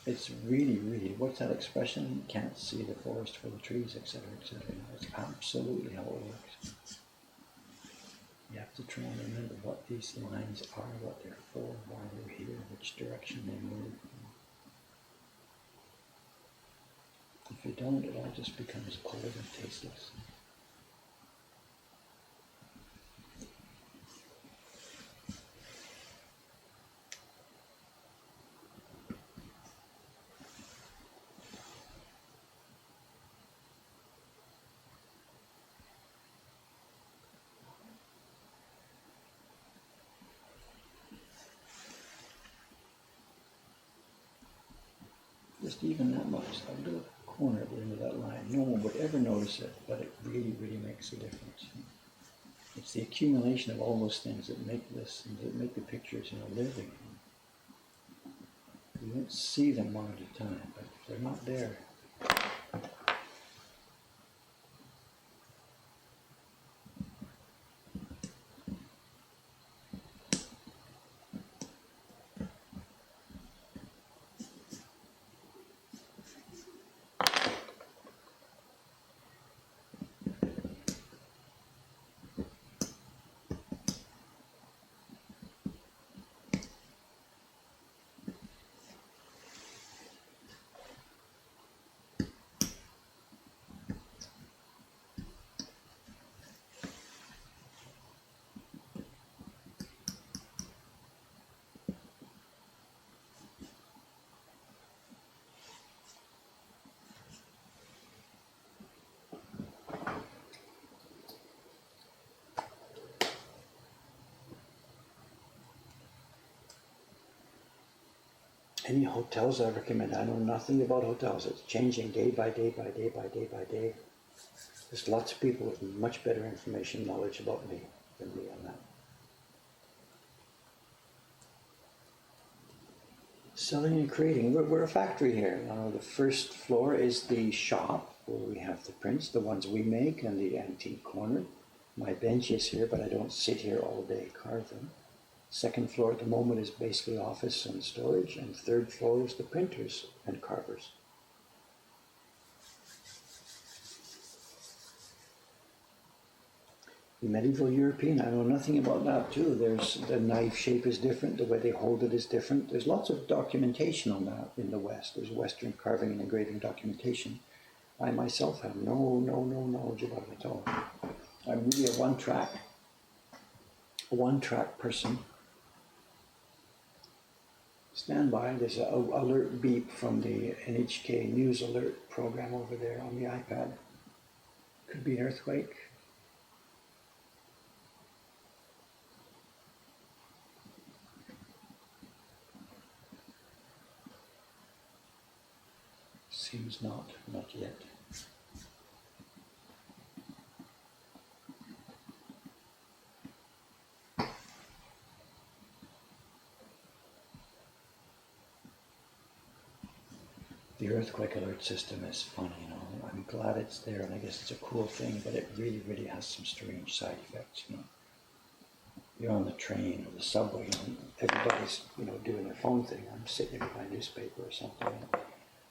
It's really, really, what's that expression? You can't see the forest for the trees, etc., etc. It's absolutely how it works. You have to try and remember what these lines are, what they're for, why they're here, which direction they move. If you don't, it all just becomes cold and tasteless. Just even that much, that little corner at the end of that line. No one would ever notice it, but it really, really makes a difference. It's the accumulation of all those things that make this, that make the pictures, living. You won't see them one at a time, but if they're not there. Any hotels I recommend? I know nothing about hotels. It's changing day by day by day by day by day. There's lots of people with much better information, knowledge about me than me on that. Selling and creating. We're a factory here. The first floor is the shop where we have the prints, the ones we make, and the antique corner. My bench is here, but I don't sit here all day carving. Second floor at the moment is basically office and storage, and third floor is the printers and carvers. The medieval European, I know nothing about that too. The knife shape is different, the way they hold it is different. There's lots of documentation on that in the West. There's Western carving and engraving documentation. I myself have no knowledge about it at all. I'm really a one-track person. Stand by, there's an alert beep from the NHK News Alert program over there on the iPad. Could be an earthquake. Seems not yet. The earthquake alert system is funny, I'm glad it's there, and I guess it's a cool thing, but it really has some strange side effects, You're on the train or the subway, and everybody's, doing their phone thing. I'm sitting with my newspaper or something.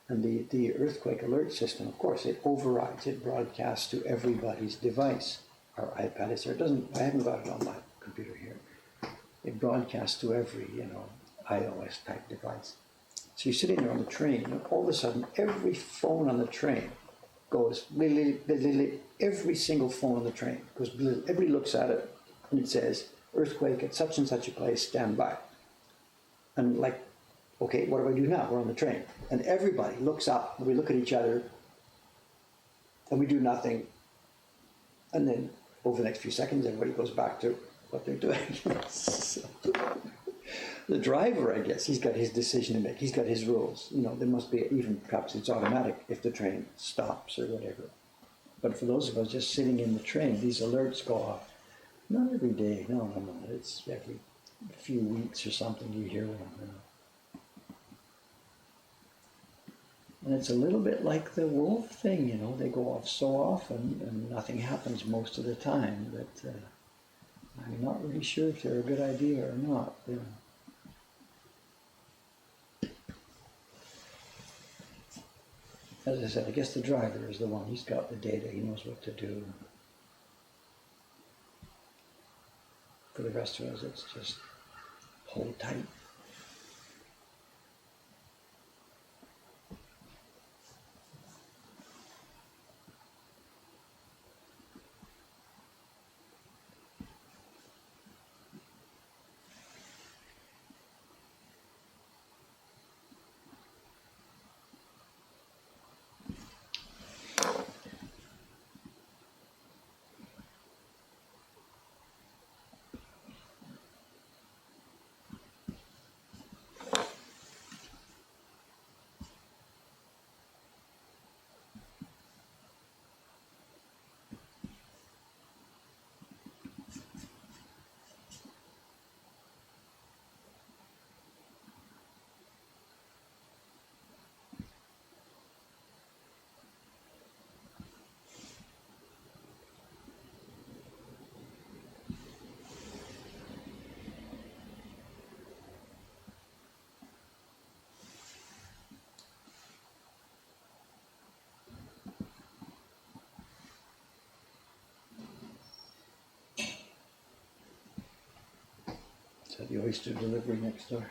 And the earthquake alert system, of course, it overrides, it broadcasts to everybody's device. Our iPad is there. I haven't got it on my computer here. It broadcasts to every, iOS type device. So you're sitting there on the train, and all of a sudden, every phone on the train goes, every single phone on the train goes, everybody looks at it, and it says, earthquake at such and such a place, stand by. And okay, what do I do now? We're on the train. And everybody looks up, and we look at each other, and we do nothing. And then over the next few seconds, everybody goes back to what they're doing. The driver, I guess, he's got his decision to make. He's got his rules. There must be, even perhaps it's automatic if the train stops or whatever. But for those of us just sitting in the train, these alerts go off. Not every day, no. It's every few weeks or something you hear one. And it's a little bit like the wolf thing, they go off so often and nothing happens most of the time that I'm not really sure if they're a good idea or not. As I said, I guess the driver is the one. He's got the data. He knows what to do. For the rest of us, it's just hold tight. Is that the oyster delivery next door?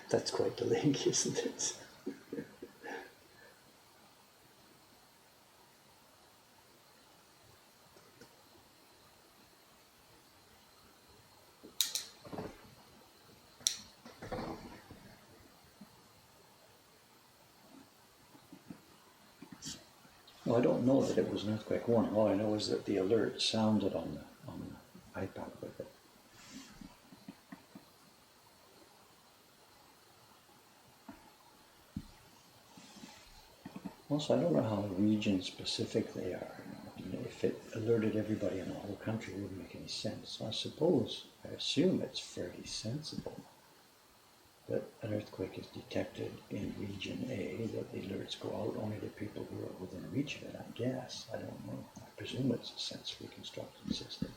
That's quite the link, isn't it? Well, I don't know that it was an earthquake warning. All I know is that the alert sounded on the iPad with it. Also, I don't know how region specific they are. If it alerted everybody in the whole country, it wouldn't make any sense. So I assume it's fairly sensible that an earthquake is detected in region A, that the alerts go out only to people who are within reach of it, I guess. I don't know. I presume it's a sensibly constructed system.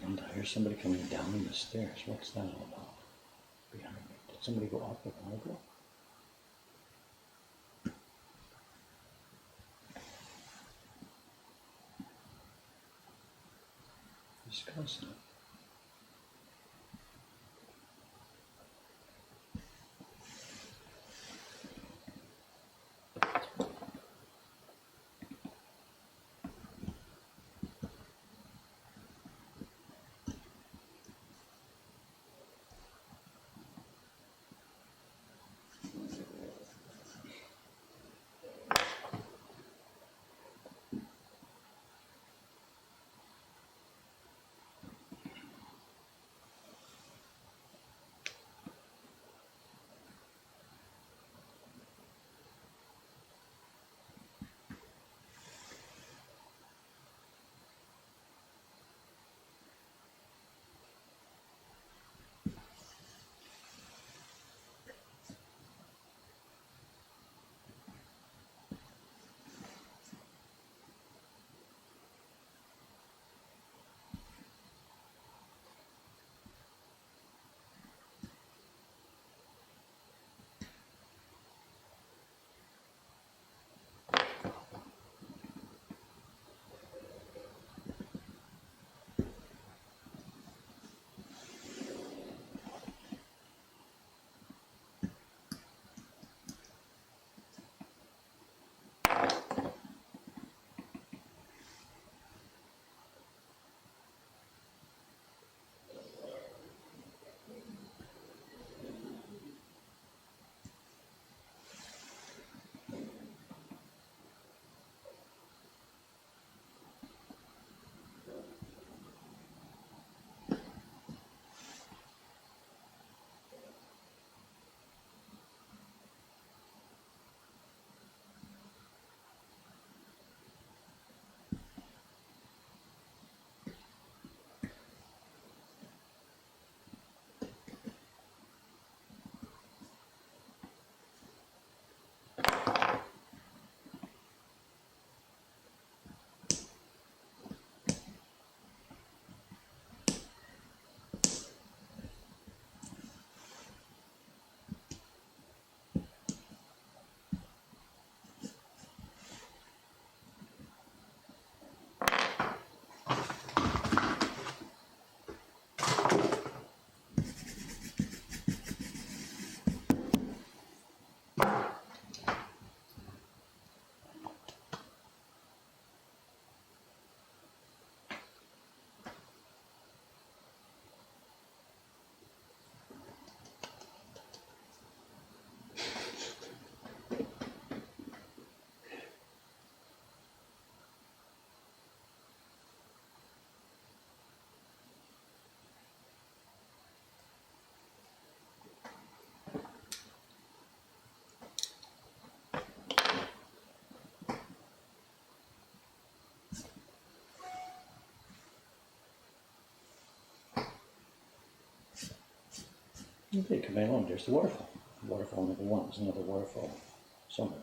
And I hear somebody coming down the stairs. What's that all about? Behind me. Did somebody go up a while ago? Discussing it. You take it along, there's the waterfall. Waterfall number one, there's another waterfall somewhere.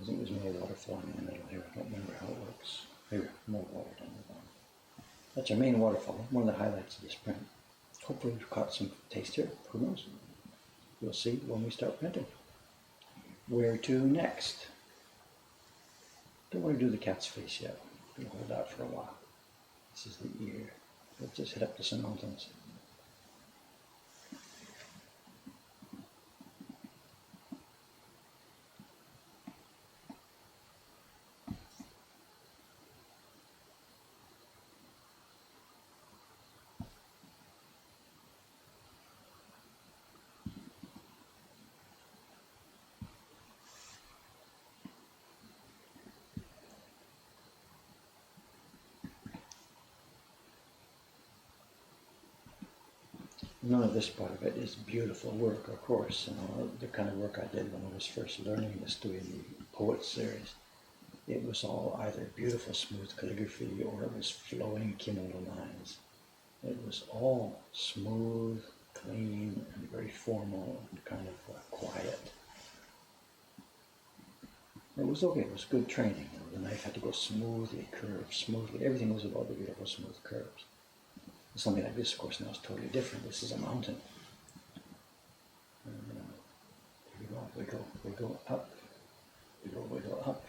I think there's more water flowing in the middle here. I don't remember how it works. Here, more water down the bottom. That's our main waterfall, one of the highlights of this print. Hopefully we've caught some taste here. Who knows? We'll see when we start printing. Where to next? Don't want to do the cat's face yet. We'll hold that for a while. This is the ear. Let's just head up to some mountains. None of this part of it is beautiful work, of course. The kind of work I did when I was first learning this, doing the Poets series. It was all either beautiful, smooth calligraphy or it was flowing kimono lines. It was all smooth, clean, and very formal and kind of quiet. It was okay, it was good training. The knife had to go smoothly, curve smoothly. Everything was about the beautiful, smooth curves. Something like this, of course, now is totally different. This is a mountain. And, here we go up, wiggle up,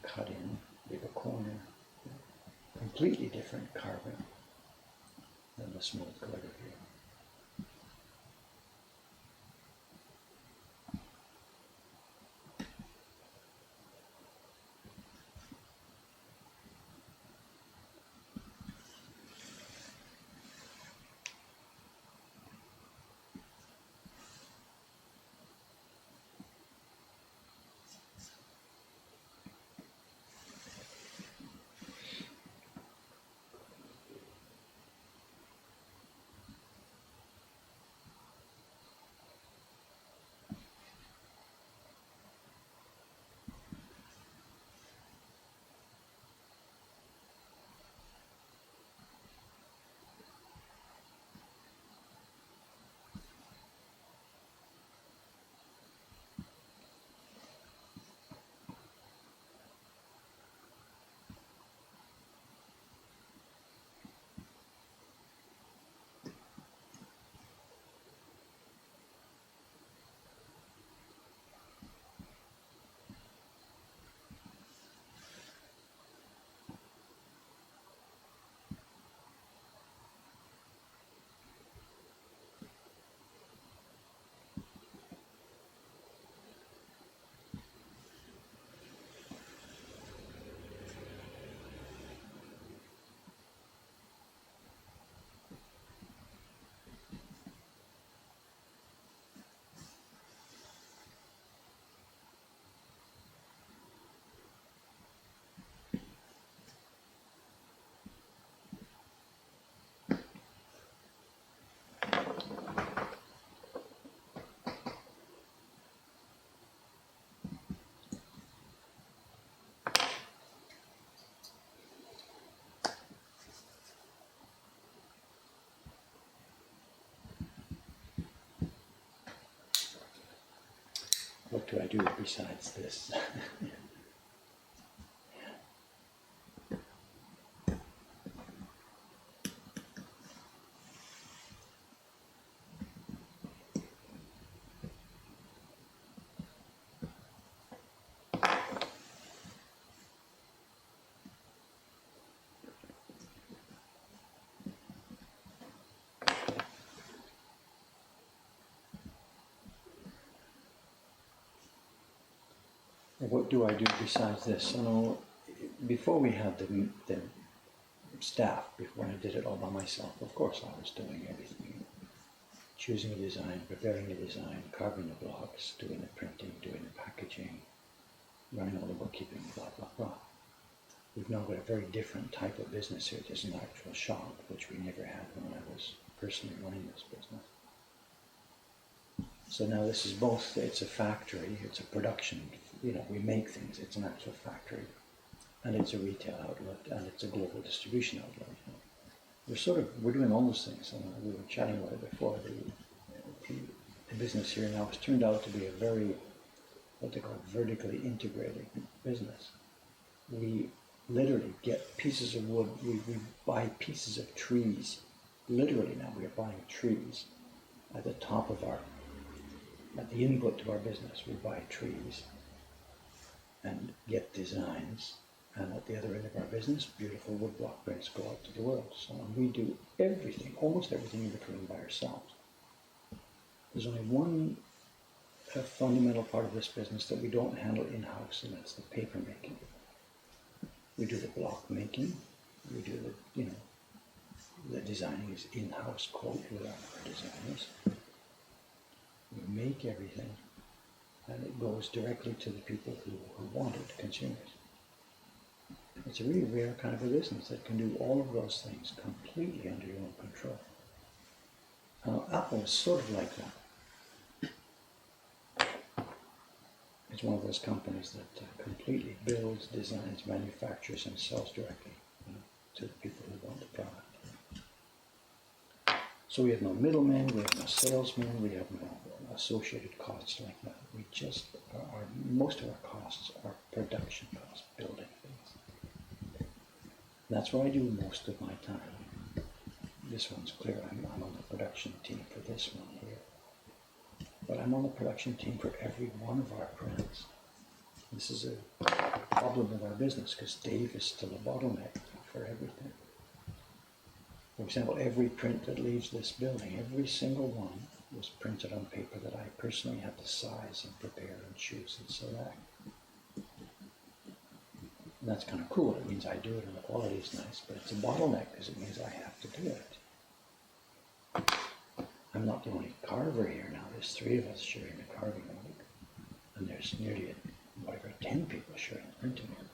cut in, leave a corner. Completely different carving than the smooth calligraphy. What do I do besides this? What do I do besides this? Before we had the staff, before I did it all by myself, of course I was doing everything. Choosing a design, preparing the design, carving the blocks, doing the printing, doing the packaging, running all the bookkeeping, blah, blah, blah. We've now got a very different type of business here. There's an actual shop, which we never had when I was personally running this business. So now this is both, it's a factory, it's a production, we make things, it's an actual factory, and it's a retail outlet, and it's a global distribution outlet. we're doing all those things, and we were chatting about it before. The business here now has turned out to be a very, what they call vertically integrated business. We literally get pieces of wood, we buy pieces of trees. Literally now we are buying trees at the top of at the input to our business. We buy trees and get designs, and at the other end of our business, beautiful woodblock prints go out to the world. So we do everything, almost everything in between by ourselves. There's only one fundamental part of this business that we don't handle in-house, and that's the paper making. We do the block making, we do the designing is in-house, quote, with our designers. We make everything, and it goes directly to the people who want it, consumers. It's a really rare kind of a business that can do all of those things completely under your own control. Apple is sort of like that. It's one of those companies that completely builds, designs, manufactures, and sells directly to the people who want the product. So we have no middlemen, we have no salesmen, we have no associated costs like that. We just, most of our costs are production costs, building things. That's where I do most of my time. This one's clear, I'm on the production team for this one here. But I'm on the production team for every one of our prints. This is a problem with our business because Dave is still a bottleneck for everything. For example, every print that leaves this building, every single one was printed on paper that I personally had to size and prepare and choose and select. And that's kind of cool. It means I do it and the quality is nice, but it's a bottleneck because it means I have to do it. I'm not the only carver here now. There's 3 of us sharing the carving work, and there's nearly 10 people sharing the printing work.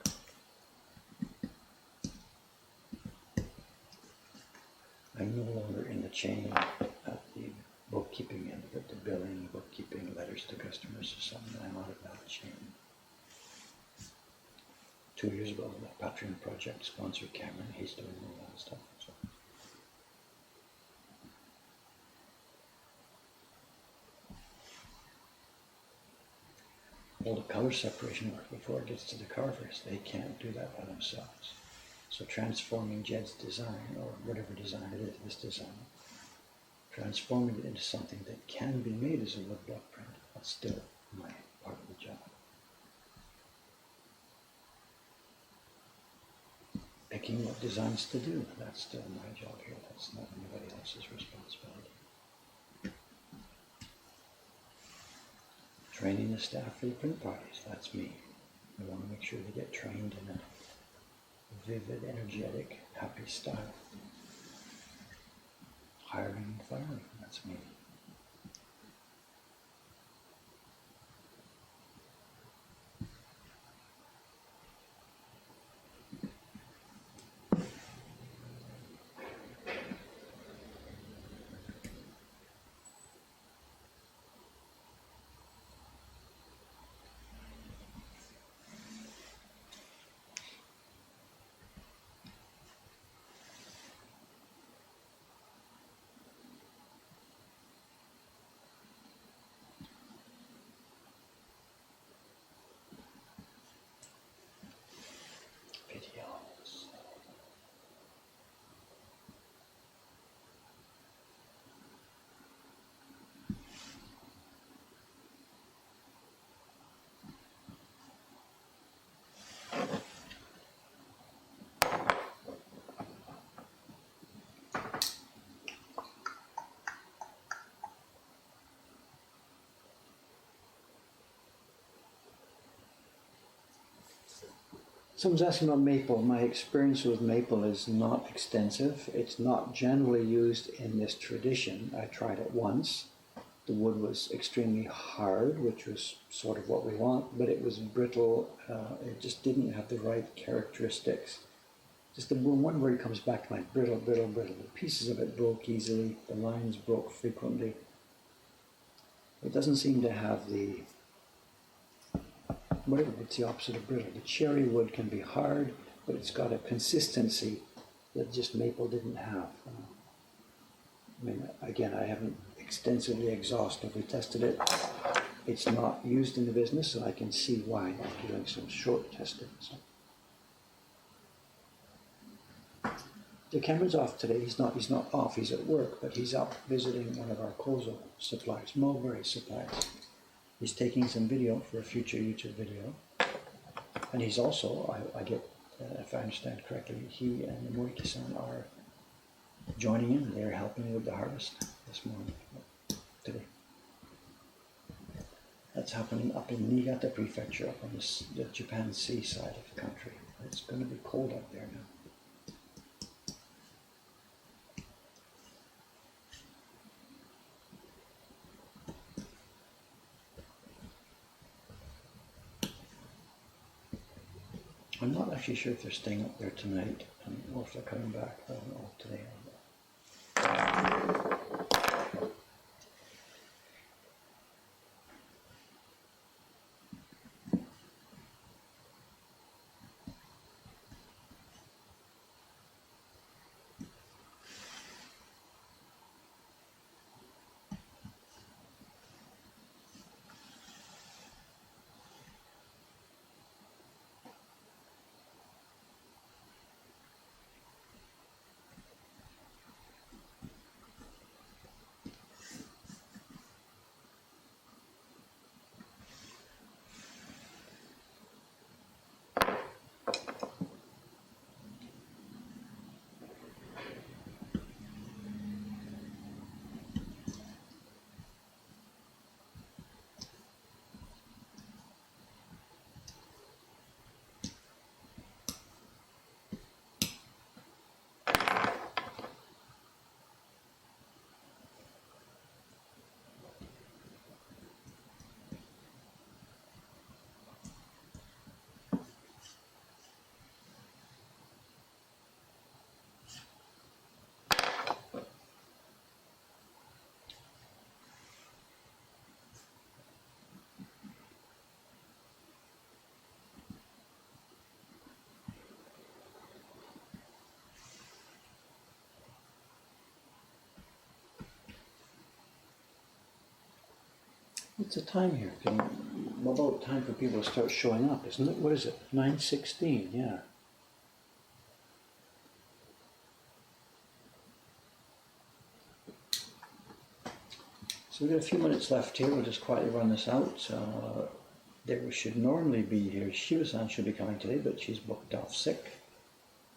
I'm no longer in the chain at the bookkeeping end of it, the billing, bookkeeping, letters to customers or something. I'm out of that chain. 2 years ago, the Patreon project sponsored Cameron. He's doing all that stuff. So. All the color separation work before it gets to the carvers, they can't do that by themselves. So transforming Jed's design, or whatever design it is, this design, transforming it into something that can be made as a woodblock print, that's still my part of the job. Picking what designs to do, that's still my job here, that's not anybody else's responsibility. Training the staff for the print parties, that's me. I want to make sure they get trained in a vivid, energetic, happy style. Hiring and firing, that's me. Videos. Someone's asking about maple. My experience with maple is not extensive. It's not generally used in this tradition. I tried it once. The wood was extremely hard, which was sort of what we want, but it was brittle. It just didn't have the right characteristics. Just the one word comes back to mind, brittle, brittle, brittle. The pieces of it broke easily. The lines broke frequently. It doesn't seem to have the whatever, it's the opposite of brittle. The cherry wood can be hard, but it's got a consistency that just maple didn't have. I mean, again, I haven't extensively, exhaustively tested it. It's not used in the business, and I can see why after doing some short testing. So. The Cameron's off today. He's not off. He's at work, but he's up visiting one of our Kozo suppliers, mulberry suppliers. He's taking some video for a future YouTube video, and he's also, I get, if I understand correctly, he and the Moriki-san are joining in. They're helping with the harvest this morning, today. That's happening up in Niigata Prefecture, up on the Japan Sea side of the country. It's going to be cold up there now. I'm not actually sure if they're staying up there tonight or if they're coming back. I don't know today. What's the time here? About time for people to start showing up, isn't it? What is it? 9:16, yeah. So we've got a few minutes left here. We'll just quietly run this out. There should normally be here. Shiva-san should be coming today, but she's booked off sick.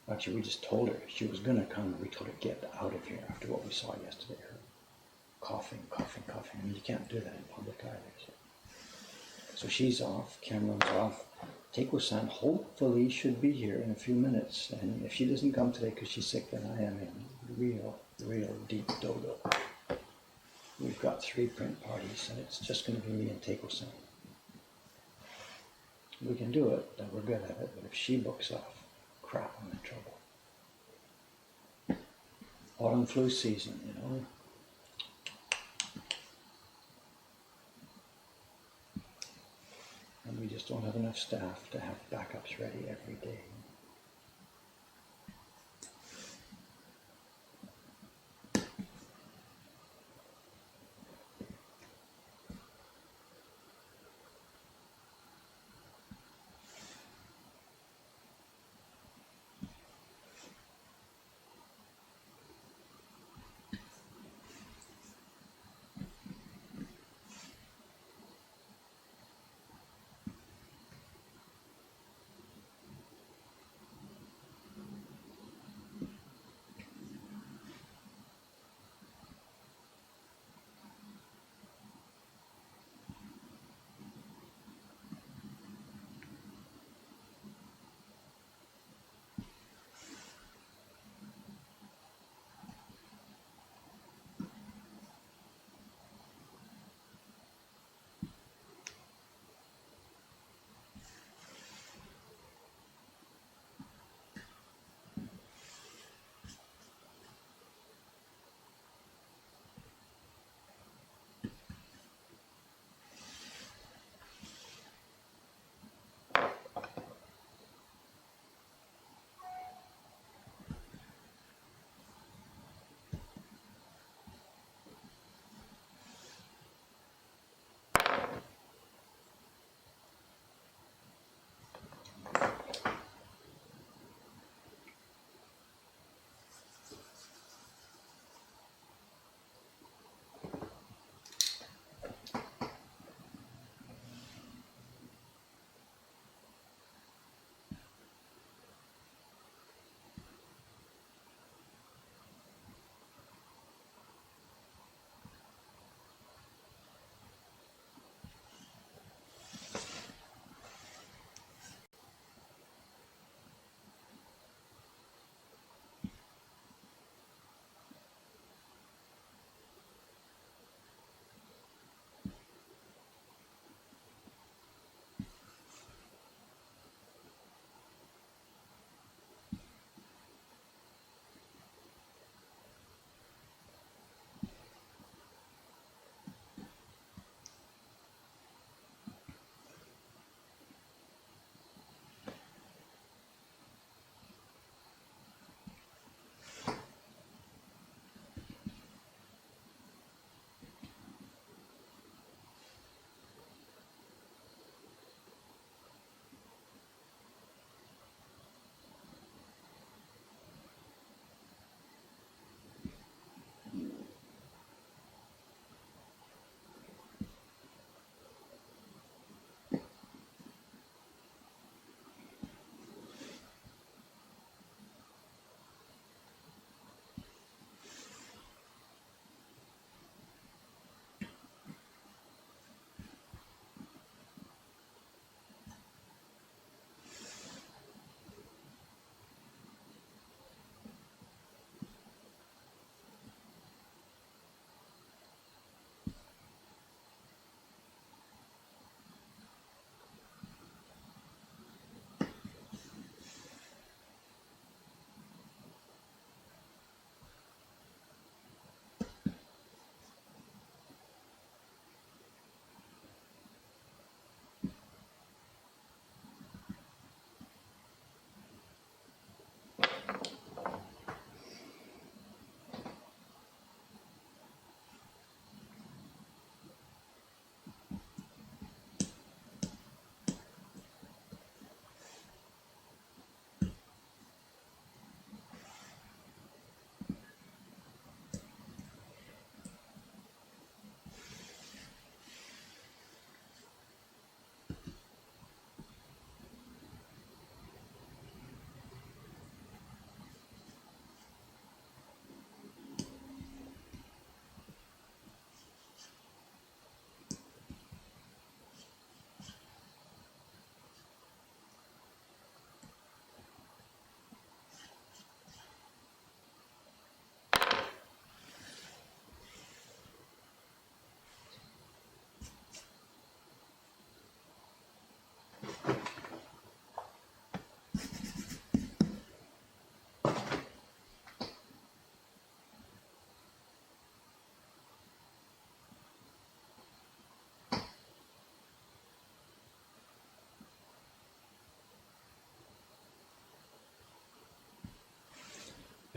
Actually, we just told her she was going to come. We told her, get out of here after what we saw yesterday. Her coughing. I mean, you can't do that in public either. So she's off. Cameron's off. Teiko-san hopefully should be here in a few minutes. And if she doesn't come today because she's sick, then I am in real deep dodo. We've got 3 print parties, and it's just going to be me and Teiko-san. We can do it, and we're good at it, but if she books off, crap, I'm in trouble. Autumn flu season, you know. And we just don't have enough staff to have backups ready every day.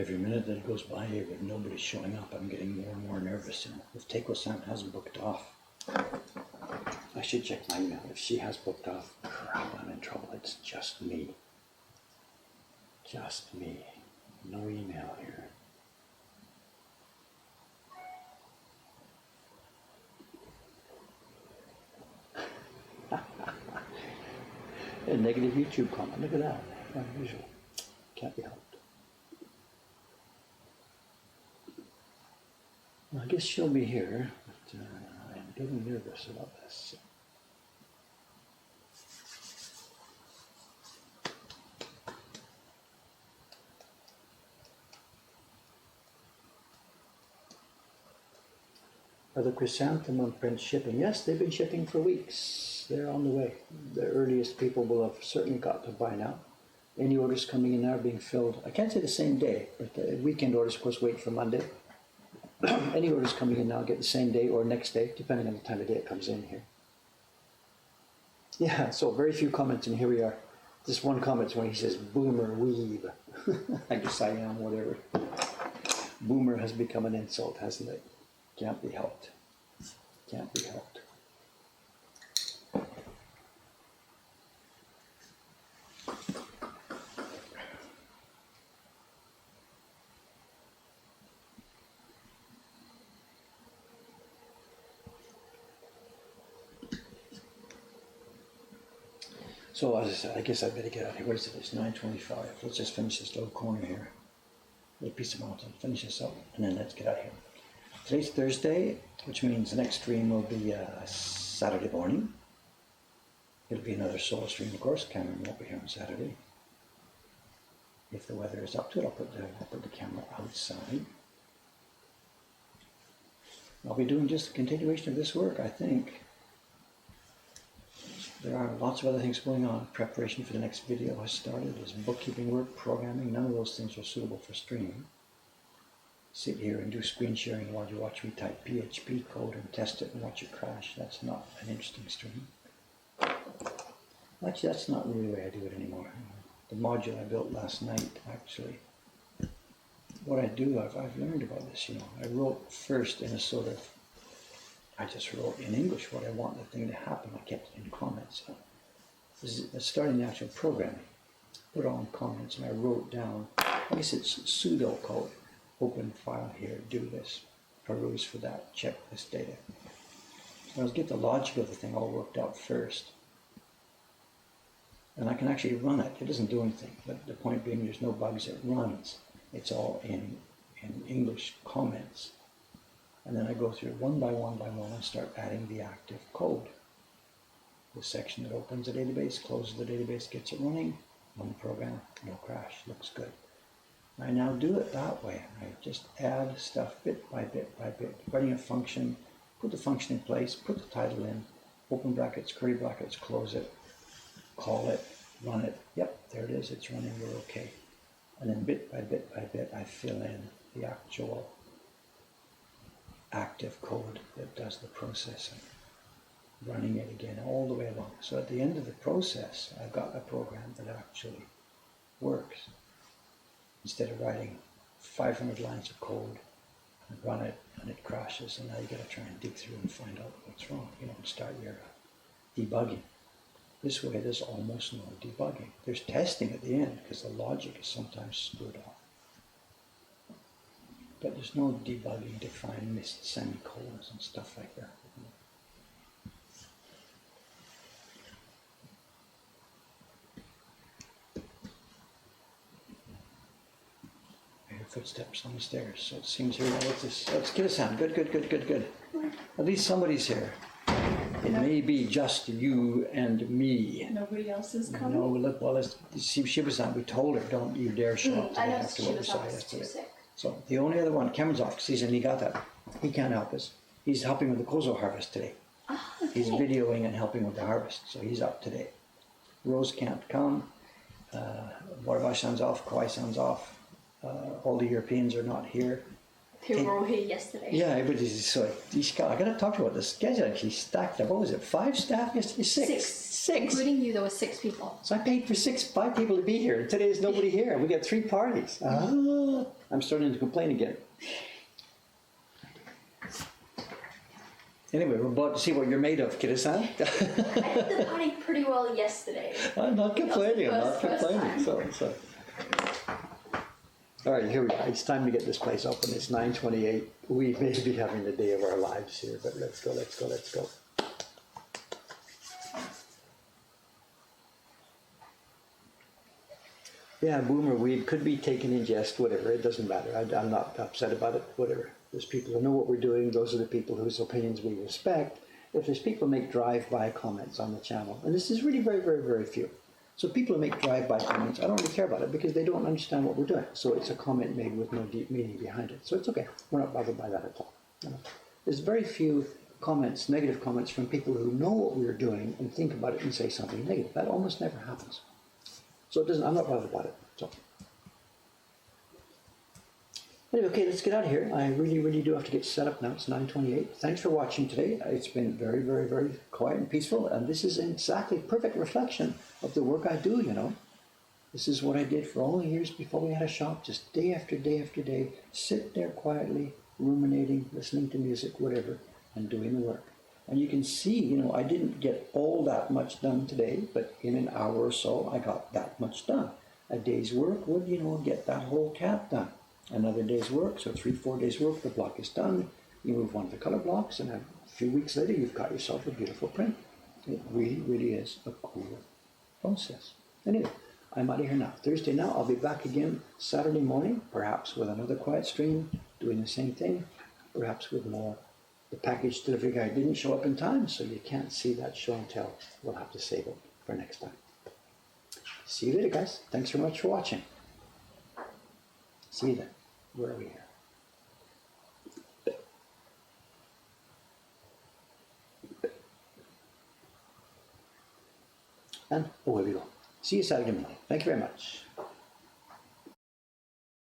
Every minute that goes by here with nobody showing up, I'm getting more and more nervous. If Teiko-san hasn't booked off, I should check my email. If she has booked off, crap, I'm in trouble. It's just me. Just me. No email here. A negative YouTube comment. Look at that. Unusual. Can't be helped. Well, I guess she'll be here, but I'm getting nervous about this. Are the chrysanthemum prints shipping? Yes, they've been shipping for weeks. They're on the way. The earliest people will have certainly got to buy now. Any orders coming in now are being filled. I can't say the same day, but the weekend orders, of course, wait for Monday. Any orders coming in now get the same day or next day, depending on the time of day it comes in here. Yeah, so very few comments, and here we are. This one comment when he says, boomer weeb. I guess I am, whatever. Boomer has become an insult, hasn't it? Can't be helped. Can't be helped. So as I said, I guess I better get out of here. What is it? It's 9:25. Let's just finish this little corner here. Little piece of mountain. Finish this up, and then let's get out of here. Today's Thursday, which means the next stream will be Saturday morning. It'll be another solo stream, of course. Cameron won't be here on Saturday. If the weather is up to it, I'll put the camera outside. I'll be doing just a continuation of this work, I think. There are lots of other things going on. Preparation for the next video has started. There's bookkeeping work, programming. None of those things are suitable for streaming. Sit here and do screen sharing while you watch me type PHP code and test it and watch it crash. That's not an interesting stream. Actually, that's not really the way I do it anymore. The module I built last night, actually. What I do, I've learned about this, I wrote first in a sort of, I just wrote in English what I want the thing to happen. I kept it in comments. Starting the actual programming, put on comments, and I wrote down, I guess it's pseudocode. Open file here, do this, peruse for that, check this data. So I'll get the logic of the thing all worked out first. And I can actually run it. It doesn't do anything, but the point being there's no bugs, it runs. It's all in English comments. And then I go through one by one and start adding the active code. The section that opens the database, closes the database, gets it running, one program, no crash, looks good. I now do it that way. I just add stuff bit by bit by bit. Writing a function, put the function in place, put the title in, open brackets, curly brackets, close it, call it, run it. Yep, there it is, it's running, we're okay. And then bit by bit by bit, I fill in the actual active code that does the processing, running it again all the way along. So at the end of the process, I've got a program that actually works. Instead of writing 500 lines of code and run it and it crashes, and now you got to try and dig through and find out what's wrong, and start your debugging. This way there's almost no debugging. There's testing at the end because the logic is sometimes screwed off. But there's no debugging to find missed semicolons and stuff like that. Footsteps on the stairs. So it seems here, what's this? Oh, it's Kira-san. Good. At least somebody's here. It may be just you and me. Nobody else is coming? No, look, well, let's see Shiba-san. We told her, don't you dare show up today I know after what we saw Shiba-san's yesterday. too sick. So the only other one, Cameron's off because he's in Niigata. He can't help us. He's helping with the kozo harvest today. Oh, okay. He's videoing and helping with the harvest, so he's up today. Rose can't come. Warabashi-san's off. Kawai-san's off. All the Europeans are not here. Who were all here yesterday. Yeah, everybody's so he's got. I got to talk to you about this schedule. Actually stacked up. What was it? 5 staff yesterday? Six. Including you, there were 6 people. So I paid for 5 people to be here. Today there's nobody here. We got 3 parties. I'm starting to complain again. Anyway, we're about to see what you're made of, Kira-san. I did the party pretty well yesterday. I'm not complaining. First time. So. All right, here we go. It's time to get this place open. It's 9:28. We may be having the day of our lives here, but let's go. Yeah, boomer weed could be taken in jest, whatever. It doesn't matter. I'm not upset about it, whatever. There's people who know what we're doing. Those are the people whose opinions we respect. If there's people who make drive-by comments on the channel, and this is really very, very, very few. So people who make drive-by comments, I don't really care about it because they don't understand what we're doing. So it's a comment made with no deep meaning behind it. So it's okay. We're not bothered by that at all. There's very few comments, negative comments from people who know what we're doing and think about it and say something negative. That almost never happens. So it doesn't. I'm not bothered about it. So anyway, okay, let's get out of here. I really, really do have to get set up now. It's 9:28. Thanks for watching today. It's been very, very, very quiet and peaceful, and this is exactly perfect reflection of the work I do. This is what I did for all the years before we had a shop. Just day after day after day, sit there quietly, ruminating, listening to music, whatever, and doing the work. And you can see, I didn't get all that much done today, but in an hour or so, I got that much done. A day's work would, get that whole cap done. Another day's work, so 3-4 days work, the block is done. You move on to the color blocks, and a few weeks later, you've got yourself a beautiful print. It really, really is a cool process. Anyway, I'm out of here now. Thursday now, I'll be back again Saturday morning, perhaps with another quiet stream, doing the same thing, perhaps with more. The package delivery guy didn't show up in time, so you can't see that show and tell. We'll have to save it for next time. See you later, guys. Thanks very much for watching. See you then. Where are we here? And away we go. See you Saturday morning. Thank you very much.